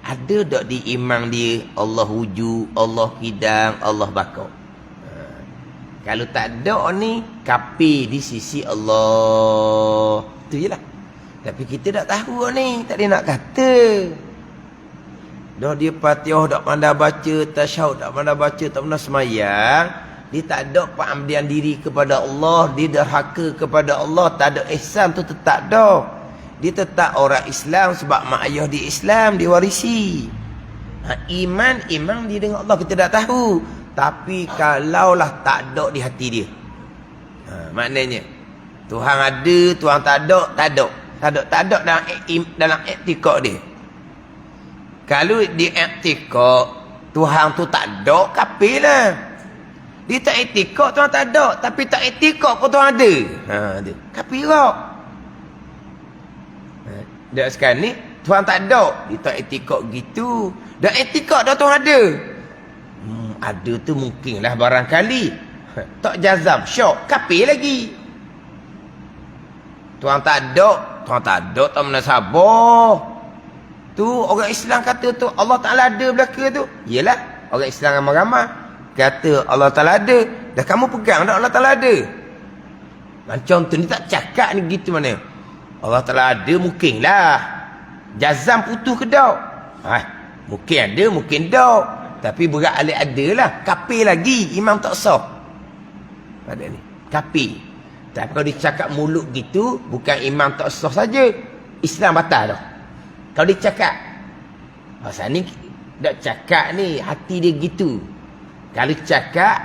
Ada tak di iman dia Allah wujud, Allah hidang, Allah bakar? Kalau tak ada ni, kafir di sisi Allah. Itu je lah. Tapi kita tak tahu ni, tak ada nak kata. Dah dia Fatihah tak pandai baca, tasyahud tak pandai baca, tak pernah semayang. Dia tak ada pengabdian diri kepada Allah, dia derhaka kepada Allah, tak ada ihsan tu tetap dah. Dia tetap orang Islam sebab mak ayah dia Islam, dia warisi. Iman dia dengan Allah kita tak tahu. Tapi kalaulah tak ada di hati dia. Maknanya Tuhan ada, Tuhan tak ada, tak ada dalam etika dia. Kalau di etika Tuhan tu tak ada, kafir lah. Dia tak etika Tuhan tak ada, tapi tak etika pun Tuhan ada. Kafir lah. Dah sekarang ni Tuhan tak ada, dia tak etika gitu. Dah etika dah Tuhan ada. Ada tu mungkinlah barangkali. Tak jazam, syok, kafir lagi. Tuhan tak ada, tak mana sabar. Tu orang Islam kata tu Allah Ta'ala ada belaka tu. Yelah, orang Islam ramai-ramai kata Allah Ta'ala ada. Dah kamu pegang dah Allah Ta'ala ada. Macam tu ni tak cakap ni gitu mana. Allah Ta'ala ada mungkinlah. Jazam putus ke tak? Mungkin ada, mungkin tak. Tapi berat alik ada lah. Kafir lagi, imam tak sah. Pada ni, kafir. Tapi kalau dicakap mulut gitu, bukan imam tak sah saja, Islam batal dah. Kalau dia cakap, pasal ni tak cakap ni, hati dia gitu. Kalau cakap,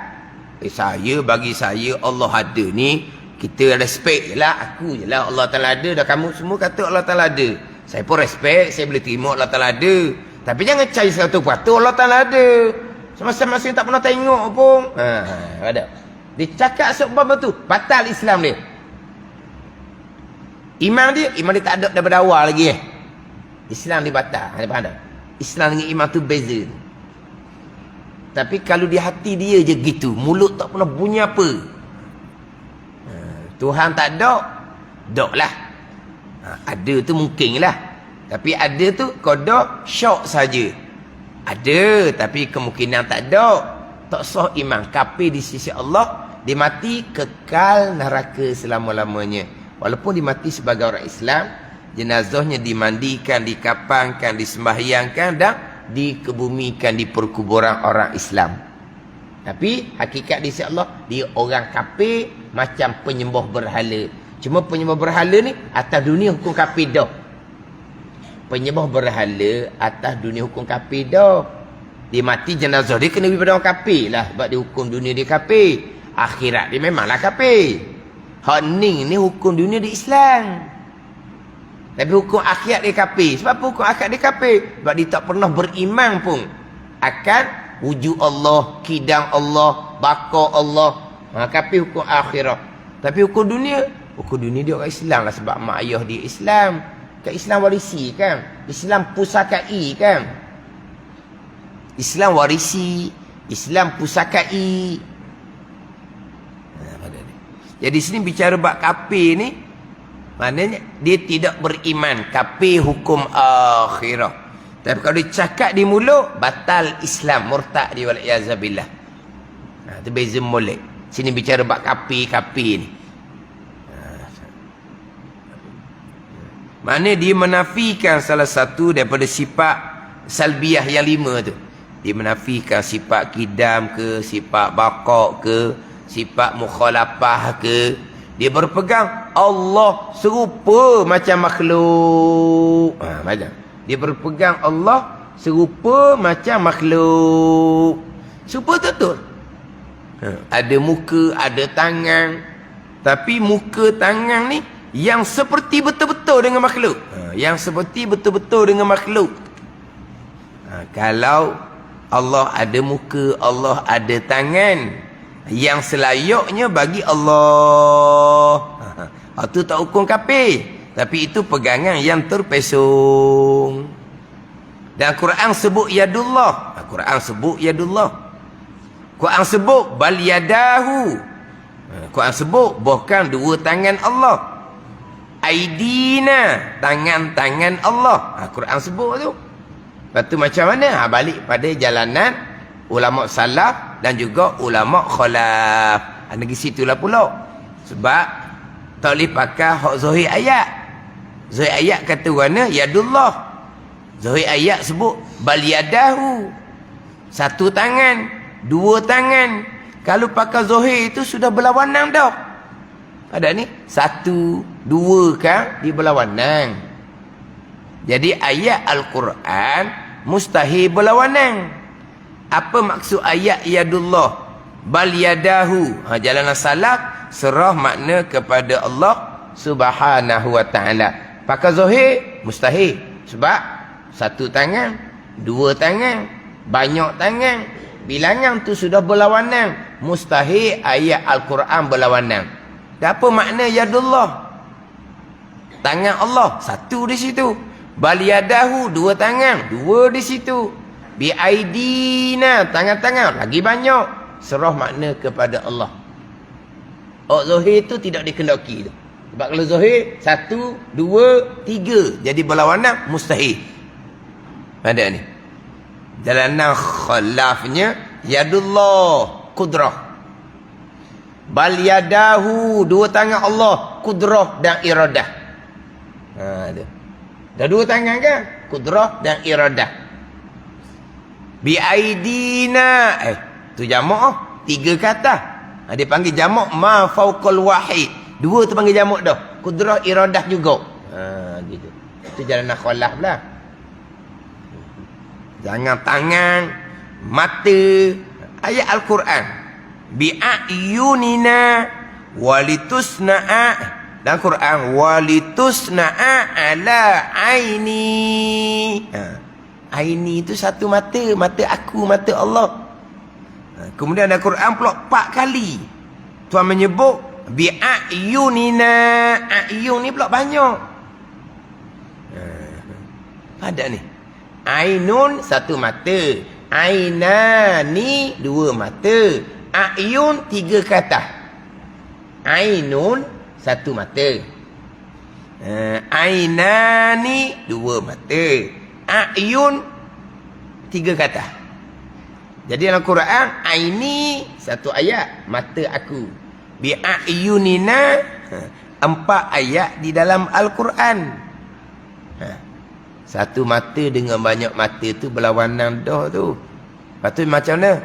bagi saya Allah ada ni, kita respect je lah, aku je lah Allah Ta'ala ada. Dah kamu semua kata Allah Ta'ala ada. Saya pun respect, saya boleh terima Allah Ta'ala ada. Tapi jangan cari 100% Allah Ta'ala ada. Semasa-masa tak pernah tengok pun. Ada. Dia cakap sebab tu, batal Islam dia. Iman dia tak ada daripada awal lagi Islam dia batal. Faham tak? Islam dengan iman tu beza. Tapi kalau di hati dia je gitu, mulut tak pernah bunyi apa. Tuhan tak ada, dok lah. Ada tu mungkin lah. Tapi ada tu qada syok saja. Ada tapi kemungkinan tak ada. Tak sah iman. Kafir di sisi Allah, dia mati kekal neraka selama-lamanya. Walaupun dia mati sebagai orang Islam, jenazahnya dimandikan, dikapankan, disembahyangkan dan dikebumikan di perkuburan orang Islam. Tapi hakikat di sisi Allah, dia orang kafir macam penyembah berhala. Cuma penyembah berhala ni atas dunia hukum kafir dah. Penyembah berhala atas dunia hukum kafir dah. Dia mati jenazah dia kena pergi pada orang kafir lah. Sebab dia hukum dunia dia kafir. Akhirat dia memanglah kafir. Hak ni hukum dunia di Islam. Tapi hukum akhirat dia kafir. Sebab apa hukum akhirat dia kafir? Sebab dia tak pernah beriman pun akan wujud Allah, kidang Allah, baka Allah. Kafir hukum akhirat. Tapi hukum dunia dia orang Islam lah. Sebab mak ayah dia Islam. Kan Islam warisi kan. Islam pusakai kan. Islam warisi, Islam pusakai. Jadi sini bicara bab kafir ni, maknanya dia tidak beriman. Kafir hukum akhirah. Tapi kalau dia cakap di mulut, batal Islam, murtad dia wal-iyazabillah. Itu beza molek. Sini bicara bab kafir ni. Mana dia menafikan salah satu daripada sifat salbiyah yang 5 tu. Dia menafikan sifat kidam ke, sifat baqa' ke, sifat mukhalafah ke. Dia berpegang Allah serupa macam makhluk. Macam. Dia berpegang Allah serupa macam makhluk. Serupa betul. Ada muka, ada tangan. Tapi muka tangan ni yang seperti betul-betul dengan makhluk. Yang seperti betul-betul dengan makhluk. Kalau Allah ada muka, Allah ada tangan, yang selayaknya bagi Allah. Itu tak hukum kafir. Tapi itu pegangan yang terpesong. Dan Quran sebut yadullah. Quran sebut yadullah. Quran sebut bal yadahu. Quran sebut bukan dua tangan Allah. Aidina, tangan-tangan Allah. Quran sebut tu. Lepas tu macam mana? Balik pada jalanan ulama salaf dan juga ulama khalaf. Negeri situlah pula. Sebab tak boleh pakai hak zahir ayat. Zahir ayat kata mana? Yadullah. Zahir ayat sebut bal yadahu. Satu tangan, dua tangan. Kalau pakai zahir itu sudah berlawanan dah. Ada ni? Satu, dua kan di berlawanan. Jadi ayat Al-Quran mustahil berlawanan. Apa maksud ayat yadullah? Bal yadahu. Jalanan salaf serah makna kepada Allah Subhanahu wa ta'ala. Pakai zahir mustahil. Sebab satu tangan, dua tangan, banyak tangan. Bilangan tu sudah berlawanan. Mustahil ayat Al-Quran berlawanan. Dan apa makna yadullah? Tangan Allah satu di situ. Bal yadahu, dua tangan, dua di situ. Bi aidina, tangan-tangan lagi banyak. Serah makna kepada Allah. Zahir itu tidak dikendaki tu. Sebab kalau zahir satu, dua, tiga jadi berlawanan mustahil. Ada ni. Jalanan khalafnya yadullah, kudrah. Bal yadahu, dua tangan Allah, kudrah dan iradah. Ada. Dah dua tangan kan? Kudrah dan iradah. Bi aidina. Tu jamak tiga kata. Dia panggil jamak ma fauqal wahid. Dua tu panggil jamak dah. Kudrah iradah juga. Gitu. Itu jalanan khalaf lah. Jangan tangan, mata. Ayat Al-Quran. Bi a'yunina walitusna'a. Dan Quran walitusna'a ala aini. Aini itu satu mata, mata aku, mata Allah. Kemudian dalam Quran pula 4 kali Tuhan menyebut bi a'yunina. A'yun ni pula banyak. Ada ni. Ainun satu mata, ainani dua mata, a'yun tiga kata. Ainun satu mata. Ainani, dua mata. A'yun, tiga kata. Jadi dalam Quran, aini, satu ayat, mata aku. Bi'ayunina, empat ayat di dalam Al-Quran. Satu mata dengan banyak mata tu berlawanan dah tu. Lepas tu macam mana?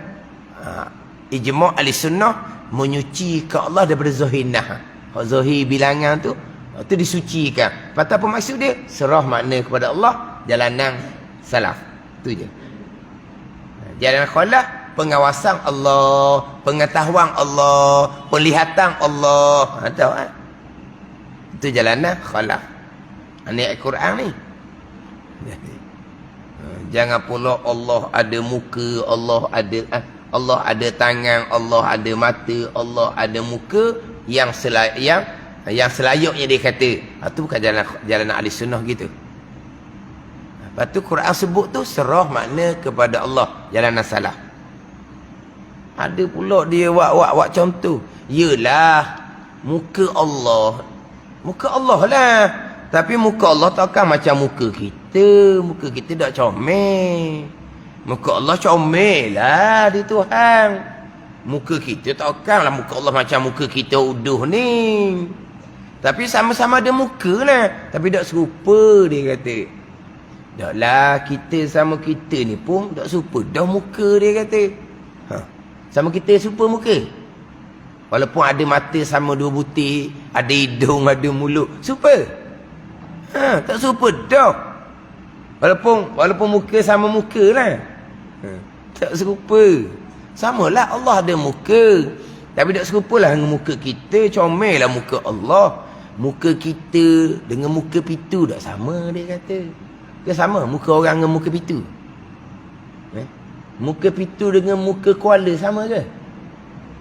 Ijma' ahli sunnah menyuci ke Allah daripada zahirnah. Zahir bilangan tu disucikan. Lepas tu apa maksud dia? Serah makna kepada Allah, jalanan salaf. Tu je. Jalanan khalaf, pengawasan Allah, pengetahuan Allah, penglihatan Allah. Tahu kan? Itu jalanan khalaf. Ini Al-Quran ni. Jangan pula Allah ada muka, Allah ada tangan, Allah ada mata, Allah ada muka yang selayaknya dia kata. Itu bukan jalan ahli sunnah gitu. Lepas tu Quran sebut tu serah makna kepada Allah, jalanan salah. Ada pula dia buat contoh. Yelah, muka Allah lah. Tapi muka Allah takkan macam muka kita. Muka kita tak comel. Muka Allah comel lah di Tuhan. Muka kita takkanlah muka Allah macam muka kita uduh ni. Tapi sama-sama ada muka lah. Tapi tak serupa dia kata. Taklah kita sama kita ni pun tak serupa. Dah muka dia kata. Sama kita serupa muka. Walaupun ada mata sama dua butir. Ada hidung, ada mulut. Serupa. Tak serupa dah. Walaupun muka sama muka lah. Tak serupa. Samalah Allah ada muka. Tapi tak serupalah dengan muka kita. Comel lah muka Allah. Muka kita dengan muka pitu tak sama dia kata. Ke sama muka orang dengan muka pitu? Muka pitu dengan muka kuala sama ke?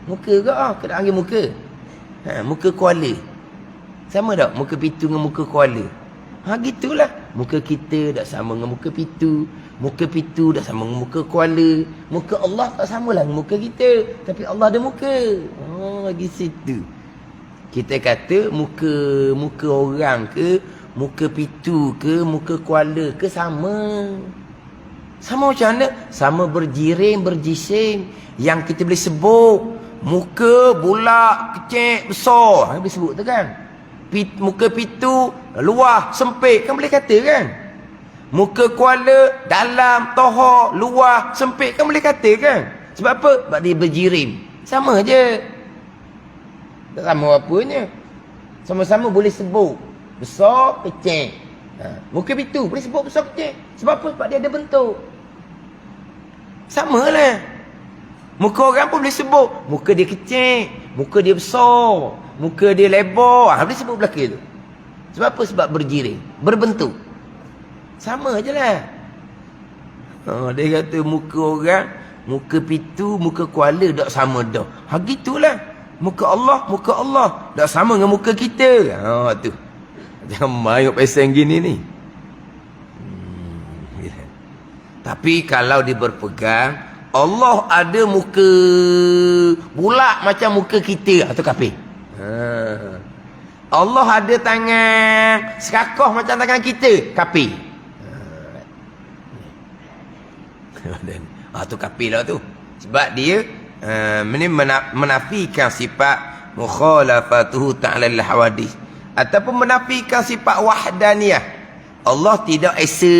Muka ke? Kena panggil muka. Muka kuala. Sama tak muka pitu dengan muka kuala? Gitulah. Muka kita tak sama dengan muka pitu. Muka pitu tak sama dengan muka kuala. Muka Allah tak samalah dengan muka kita. Tapi Allah ada muka. Lagi situ. Kita kata muka orang ke, muka pitu ke, muka kuala ke sama. Sama macam mana? Sama berjirim, berjisim. Yang kita boleh sebut. Muka bulat, kecil, besar. Boleh sebut tu kan? Muka pitu, luar, sempit. Kan boleh kata kan? Muka kuala, dalam, tohor, luar, sempit. Kan boleh kata kan? Sebab apa? Sebab dia berjirim. Sama je. Tak sama apanya. Sama-sama boleh sebut. Besar, kecil. Muka pitu boleh sebut besar, kecil. Sebab apa? Sebab dia ada bentuk. Sama lah. Muka orang pun boleh sebut. Muka dia kecil. Muka dia besar. Muka dia lebar. Boleh sebut belakang tu. Sebab apa? Sebab berjiring. Berbentuk. Sama je lah. Dia kata muka orang, muka pitu, muka kuala tak sama dah. Gitulah. Muka Allah tak sama dengan muka kita. Tu. Jangan mayuk pasang gini ni. Tapi kalau dia berpegang, Allah ada muka bulat macam muka kita. Itu kafir. Allah ada tangan serakoh macam tangan kita. Kafir. Tu kafir lah tu. Sebab dia menafikan sifat mukhalafatuhu ta'ala al-hawadis. Ataupun menafikan sifat wahdaniyah. Allah tidak esa.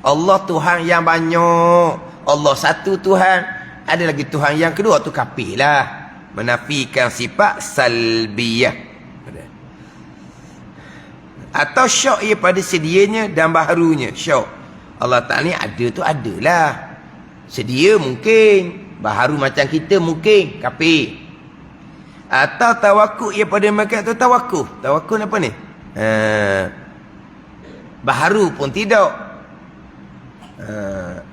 Allah Tuhan yang banyak. Allah satu Tuhan. Ada lagi Tuhan yang kedua. Tu kafir lah. Menafikan sifat salbiyah. Atau syak ia pada sedianya dan baharunya. Syak Allah Ta'ala ni ada tu adalah. Sedia mungkin. Baharu macam kita mungkin. Kafir. Atau tawakuk ia pada mereka tu tawakuf. Tawakuf apa ni? Baharu pun tidak.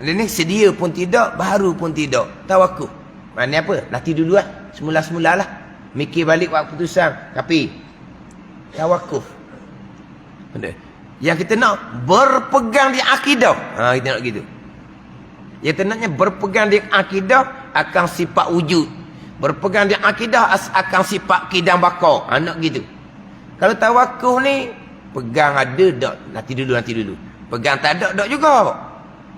Ini sedia pun tidak, baharu pun tidak. Tawakuf. Maknanya apa? Latih dulu lah. Semula-semula lah. Mikir balik buat keputusan. Tapi tawakuf. Yang kita nak berpegang di akidah. Kita nak gitu. Yang kita naknya berpegang di akidah akan sifat wujud. Berpegang di akidah akan sifat kidam bakar. Nak gitu. Kalau tawakuf ni Pegang ada, dok. Nanti dulu. Pegang tak ada, dok juga.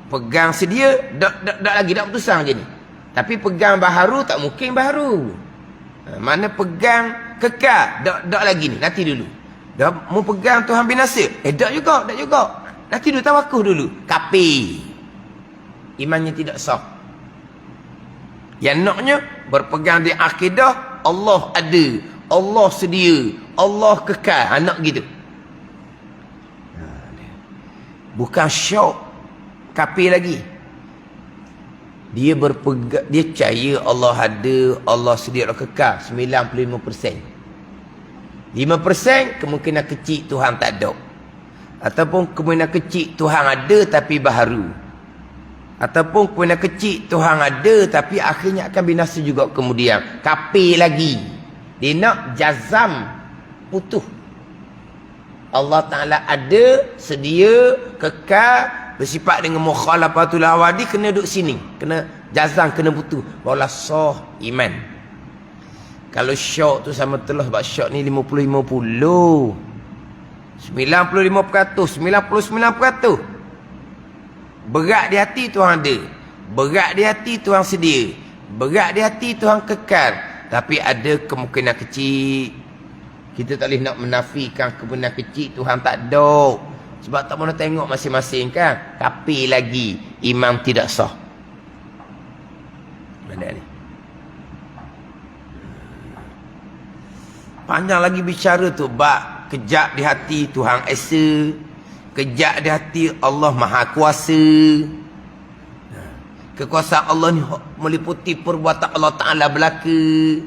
Pegang sedia, dok lagi, dok putusang je ni. Tapi pegang baharu, tak mungkin baharu. Mana pegang kekal, dok lagi ni, nanti dulu. Dah mau pegang Tuhan binasa. Dok juga. Nanti dulu, tawakuh dulu. Kafir. Imannya tidak sah. Yang naknya berpegang di akidah Allah ada, Allah sedia, Allah kekal, anak gitu. Bukan syok kafir lagi. Dia berpegang, dia percaya Allah ada, Allah sedia, Allah kekal 95%. 5% kemungkinan kecil Tuhan tak ada. Ataupun kemungkinan kecil Tuhan ada tapi baharu. Ataupun kemungkinan kecil Tuhan ada tapi akhirnya akan binasa juga kemudian. Kafir lagi. Dia nak jazam putus. Allah Ta'ala ada, sedia, kekal, bersifat dengan mukhalafatul awadi, kena duduk sini. Kena jazam, kena putus. Barulah sah iman. Kalau syok tu sama telah, sebab syok ni 50-50. 95%, 99%. Berat di hati Tuhan ada. Berat di hati Tuhan sedia. Berat di hati Tuhan kekal. Tapi ada kemungkinan kecil. Kita tak boleh nak menafikan kemungkinan kecil Tuhan tak ada. Sebab tak mana tengok masing-masing kan. Kafir lagi. Iman tidak sah. Mana ni? Panjang lagi bicara tu. Bak kejap di hati Tuhan Esa. Kejap di hati Allah Maha Kuasa. Kekuasaan Allah ni meliputi perbuatan Allah Ta'ala belaka.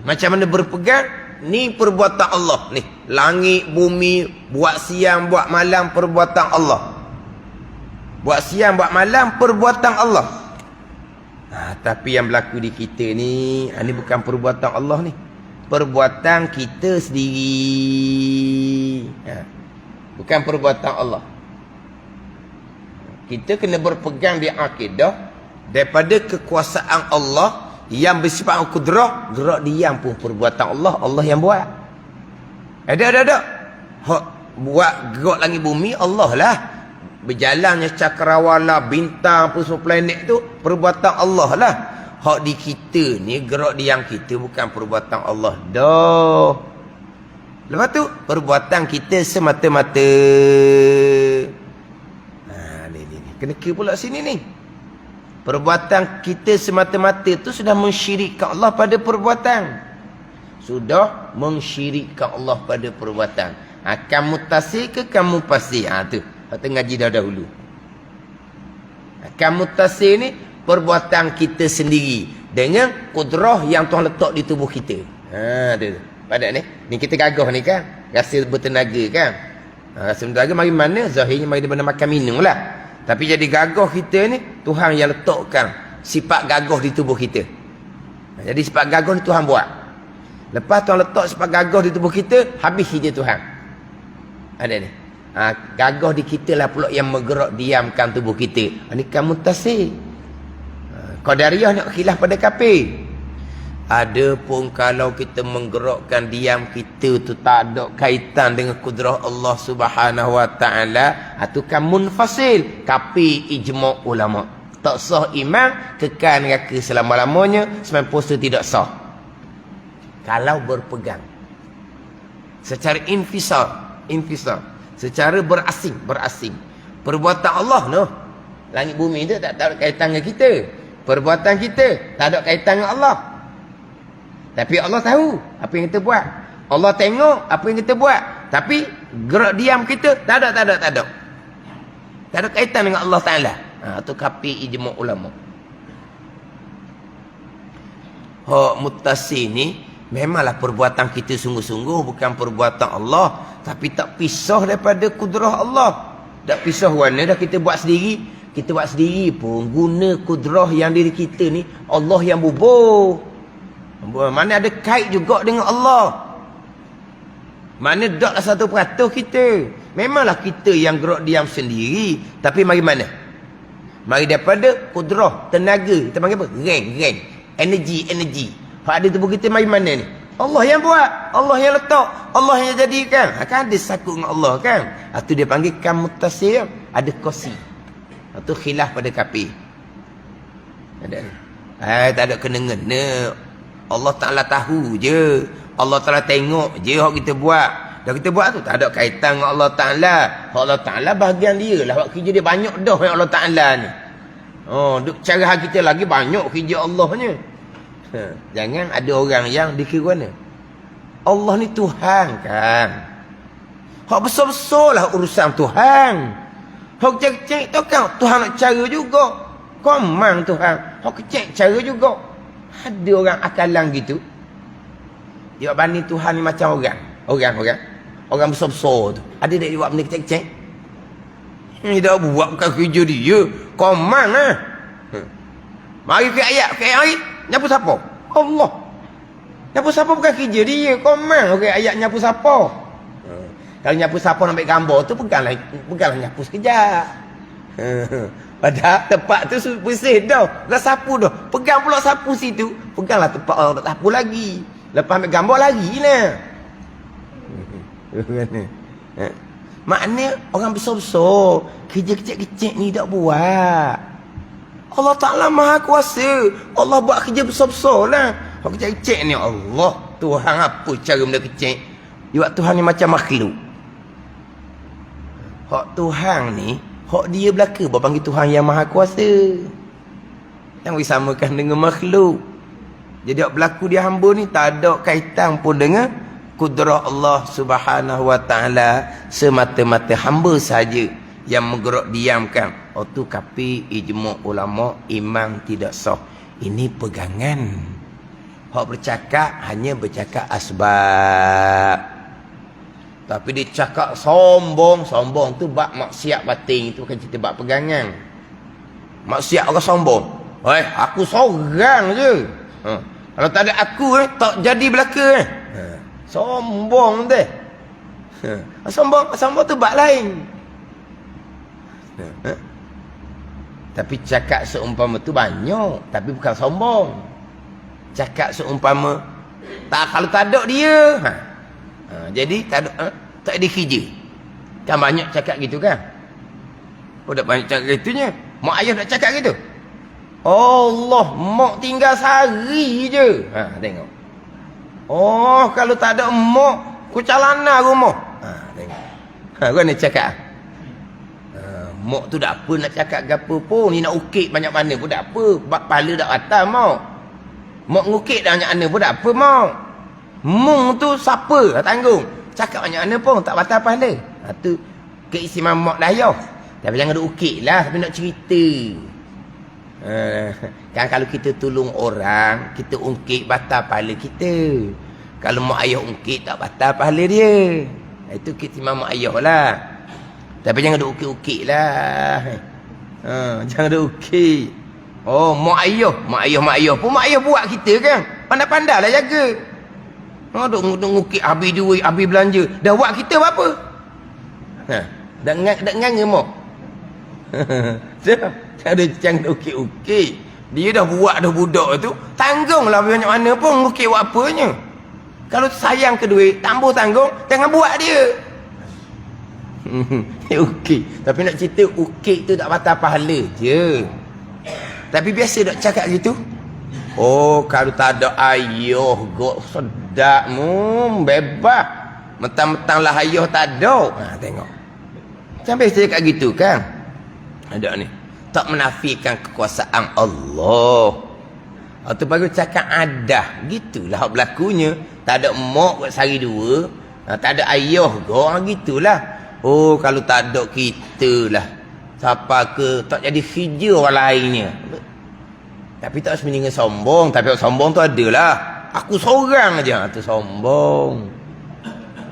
Macam mana berpegang? Ni perbuatan Allah ni. Langit, bumi, buat siang, buat malam, perbuatan Allah. Buat siang, buat malam, perbuatan Allah. Tapi yang berlaku di kita ni, ini bukan perbuatan Allah ni. Perbuatan kita sendiri. Bukan perbuatan Allah. Kita kena berpegang di akidah daripada kekuasaan Allah yang bersifat kudrah. Gerak diam pun perbuatan Allah. Allah yang buat. Ada. Hak buat gerak langit bumi Allah lah. Berjalannya cakrawala, bintang pun semua planet tu perbuatan Allah lah. Hak di kita ni gerak diam kita bukan perbuatan Allah dah. Lepas tu perbuatan kita semata-mata. Ni. Kena kira pula sini ni. Perbuatan kita semata-mata tu sudah mensyirikkan Allah pada perbuatan. Sudah mensyirikkan Allah pada perbuatan. Kamu tasir ke kamu pasir? Tu. Kata ngaji dah dahulu. Kamu tasir ni perbuatan kita sendiri dengan kudrah yang Tuhan letak di tubuh kita. Tu. Pada ni kita gagah ni kan, rasa bertenaga kan. Rasa bertenaga mari mana? Zahirnya mari daripada makan minum lah. Tapi jadi gagah kita ni Tuhan yang letakkan sifat gagah di tubuh kita. Jadi sifat gagah ni Tuhan buat. Lepas Tuhan letak sifat gagah di tubuh kita, habis kerja Tuhan. Ada ni. Gagah di kita lah pula yang menggerak diamkan tubuh kita. Ini kamu tasir. Qadariyah nak khilaf pada kafir. Adapun kalau kita menggerakkan diam kita tu tak ada kaitan dengan kudrah Allah Subhanahu Wa Taala, itu kan munfasil. Kafir ijma' ulama. Tak sah iman, kekal neraka selama-lamanya, sembahyang puasa tidak sah. Kalau berpegang secara infisal, secara berasing. Perbuatan Allah noh. Langit bumi itu tak ada kaitan dengan kita. Perbuatan kita tak ada kaitan dengan Allah. Tapi Allah tahu apa yang kita buat. Allah tengok apa yang kita buat. Tapi gerak diam kita tak ada. Tak ada kaitan dengan Allah Ta'ala. Itu kafir ijma' ulama. Hak muttasil ni memanglah perbuatan kita sungguh-sungguh, bukan perbuatan Allah. Tapi tak pisah daripada kudrah Allah. Tak pisah warna dah kita buat sendiri. Kita buat sendiri pun guna kudrah yang diri kita ni Allah yang bubuh. Mana ada kait juga dengan Allah. Mana taklah 1% kita. Memanglah kita yang gerak diam sendiri. Tapi mari mana? Mari daripada kudrah, tenaga. Kita panggil apa? Reng. Energi. Hak ada tubuh kita mari mana ni? Allah yang buat, Allah yang letak, Allah yang jadikan. Kan ada sakut dengan Allah kan. Itu dia panggil kan muttasil, ada kosi. Itu khilaf pada kafir. Ada. Tak ada kena-ngena. Allah Ta'ala tahu je. Allah Ta'ala tengok je hak kita buat. Dah kita buat tu tak ada kaitan dengan Allah Ta'ala. Allah Ta'ala bahagian dia lah. Hak kerja dia banyak dah yang Allah Ta'ala ni. Cara hak kita lagi banyak kerja Allahnya. Jangan ada orang yang dikira mana. Allah ni Tuhan kan. Hak besar-besar lah urusan Tuhan. Hak kecil-kecil tu kan Tuhan nak cara juga. Komang Tuhan. Hak kecil cara juga. Ada orang akalan gitu. Dia banding Tuhan ni macam orang. Orang besar-besar tu. Ada tak dia buat benda kecil-kecil? Dia tak buat bukan kerja dia. Komang lah. Mari ke ayat. Nyapu siapa? Allah. Nyapu siapa bukan kerja dia. Komang. Okey, ayat nyapu siapa? Kalau nyapu siapa nak ambil gambar tu, peganglah nyapu sekejap. Padahal tempat tu bersih dah. Dah sapu dah. Pegang pula sapu situ. Peganglah tempat orang tak sapu lagi. Lepas ambil gambar lagi lah. Maknanya orang besar-besar kerja kecil-kecil ni tak buat. Allah Ta'ala maha kuasa. Allah buat kerja besar-besar lah. Orang kecil-kecil ni Allah. Tuhan apa cara benda kecil? Dia buat Tuhan ni macam makhluk. Hak Tuhan ni, hak dia belaka bawa panggil Tuhan yang maha kuasa. Jangan disamakan dengan makhluk. Jadi hak berlaku dia hamba ni tak ada kaitan pun dengan kudrah Allah Subhanahu wa Ta'ala. Semata-mata hamba saja yang menggerak diamkan. Tu kafir, ijma' ulama, iman tidak sah. Ini pegangan. Hak bercakap hanya bercakap asbab. Tapi dia cakap sombong tu bab maksiat batin. Itu bukan cerita bab pegangan. Maksiat orang sombong. Aku seorang je. Kalau tak ada aku tak jadi belaka. Sombong deh. Sombong tu bab lain. Tapi cakap seumpama tu banyak, tapi bukan sombong. Cakap seumpama kalau tak ada dia. Jadi tak ada kerja. Kan banyak cakap gitu kan? Tak banyak cakap gitunya. Mak ayah nak cakap gitu. Allah, mak tinggal sehari je. Tengok. Kalau tak ada mak, kucalana rumah. Tengok. Kau ni cakap. Mak tu tak apa nak cakap apa pun. Ni nak ukit banyak mana pun tak apa. Kepala tak atas mak. Mak ngukit dah banyak mana pun tak apa mak. Mung tu siapa tanggung. Cakap banyak mana pun tak batal pahala. Tu keistimewaan mak dayah. Tapi jangan duk ukit lah. Tapi nak cerita. Kan kalau kita tolong orang, kita ungkit batal pahala kita. Kalau mak ayah ungkit tak batal pahala dia. Itu keistimewaan mak ayah lah. Tapi jangan duk ukit-ukit lah. Jangan duk ukit. Mak ayah pun mak ayah buat kita kan. Pandai-pandai lah jaga. Duk ngukit habis duit, habis belanja. Dah buat kita apa? Dah nganga mak. Jangan ukit-ukit. Dia dah buat dah budak tu. Tanggunglah banyak mana pun ngukit buat apanya. Kalau sayang ke duit, tambah tanggung, jangan buat dia. Ukit. Tapi nak cerita ukit tu tak batal pahala je. Tapi biasa tak cakap gitu. Kalau tak ada ayah gok sedakmu bebas. Mentang-mentang lah ayah tak ada. Tengok. Sampai saya cakap gitu kan. Ada ni. Tak menafikan kekuasaan Allah. Tu baru cakap ada. Gitulah hak berlakunya. Tak ada mak buat sehari dua. Tak ada ayah gok. Gitulah. Kalau tak ada kita lah. Siapa ke tak jadi kerja orang lainnya. Tapi tak sebenarnya sombong. Tapi sombong tu adalah. Aku seorang aja. Tu sombong.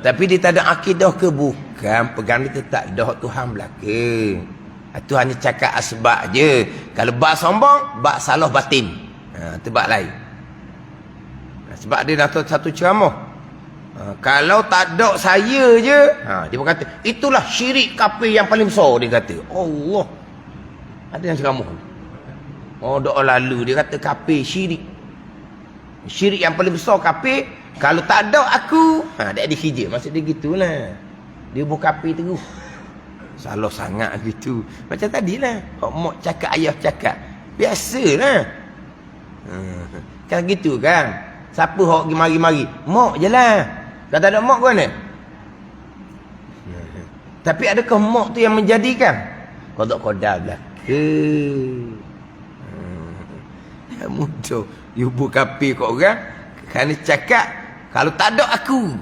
Tapi dia tak ada akidah ke bukan. Pegang dia tak ada Tuhan belaka. Itu hanya cakap asbab je. Kalau bak sombong, bak salah batin. Itu bak lain. Sebab dia dah satu ceramah. Kalau tak ada saya je, dia berkata, itulah syirik kafir yang paling besar, dia kata. Allah. Ada yang ceramah. Doa lalu dia kata kafir syirik. Syirik yang paling besar kafir, Kalau tak ada aku, dia ada kerja. Maksud dia gitulah. Dia buka api terus. Salah sangat gitu. Macam tadilah. Mak cakap, ayah cakap. Biasalah. Kan gitu kan. Siapa hok pergi mari-mari? Mak je lah. Kalau tak ada mak ke mana? Tapi adakah mak tu yang menjadikan? Kodok-kodal belaka. Mudah. You buka api kat orang. Kerana cakap, kalau tak ada aku.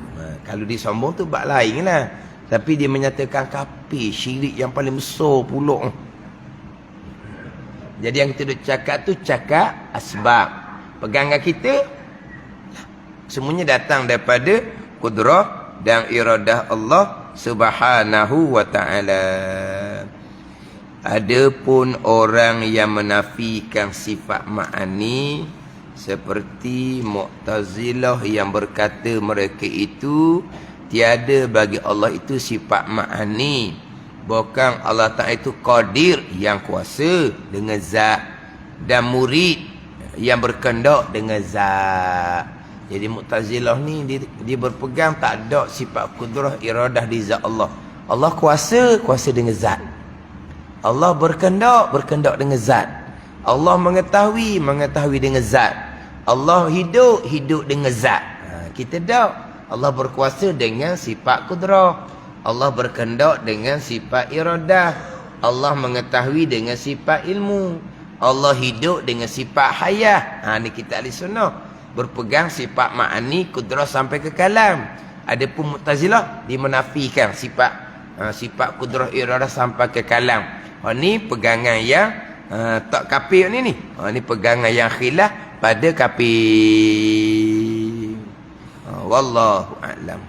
Kalau dia sombong tu bak lain lah. Tapi dia menyatakan kafir, syirik yang paling besar pula. Jadi yang kita duk cakap tu cakap asbab. Pegangan kita semuanya datang daripada kudrah dan iradah Allah Subhanahu wa ta'ala. Adapun orang yang menafikan sifat ma'ani seperti Mu'tazilah yang berkata mereka itu tiada bagi Allah itu sifat ma'ani. Bukan Allah Ta'ala itu qadir yang kuasa dengan zat, dan murid yang berkendak dengan zat. Jadi Mu'tazilah ni dia berpegang tak ada sifat kudrah iradah di zat Allah. Allah kuasa dengan zat. Allah berkendak dengan zat. Allah mengetahui dengan zat. Allah hidup dengan zat. Kita tahu Allah berkuasa dengan sifat kudrah. Allah berkendak dengan sifat iradah. Allah mengetahui dengan sifat ilmu. Allah hidup dengan sifat hayah. Ni kita ahli sunnah berpegang sifat ma'ani kudrah sampai ke kalam. Adapun Mu'tazilah dia menafikan sifat kudrah iradah sampai ke kalam. Ni pegangan yang tak kafir ni. Ni pegangan yang khilaf pada kafir. Wallahu a'lam.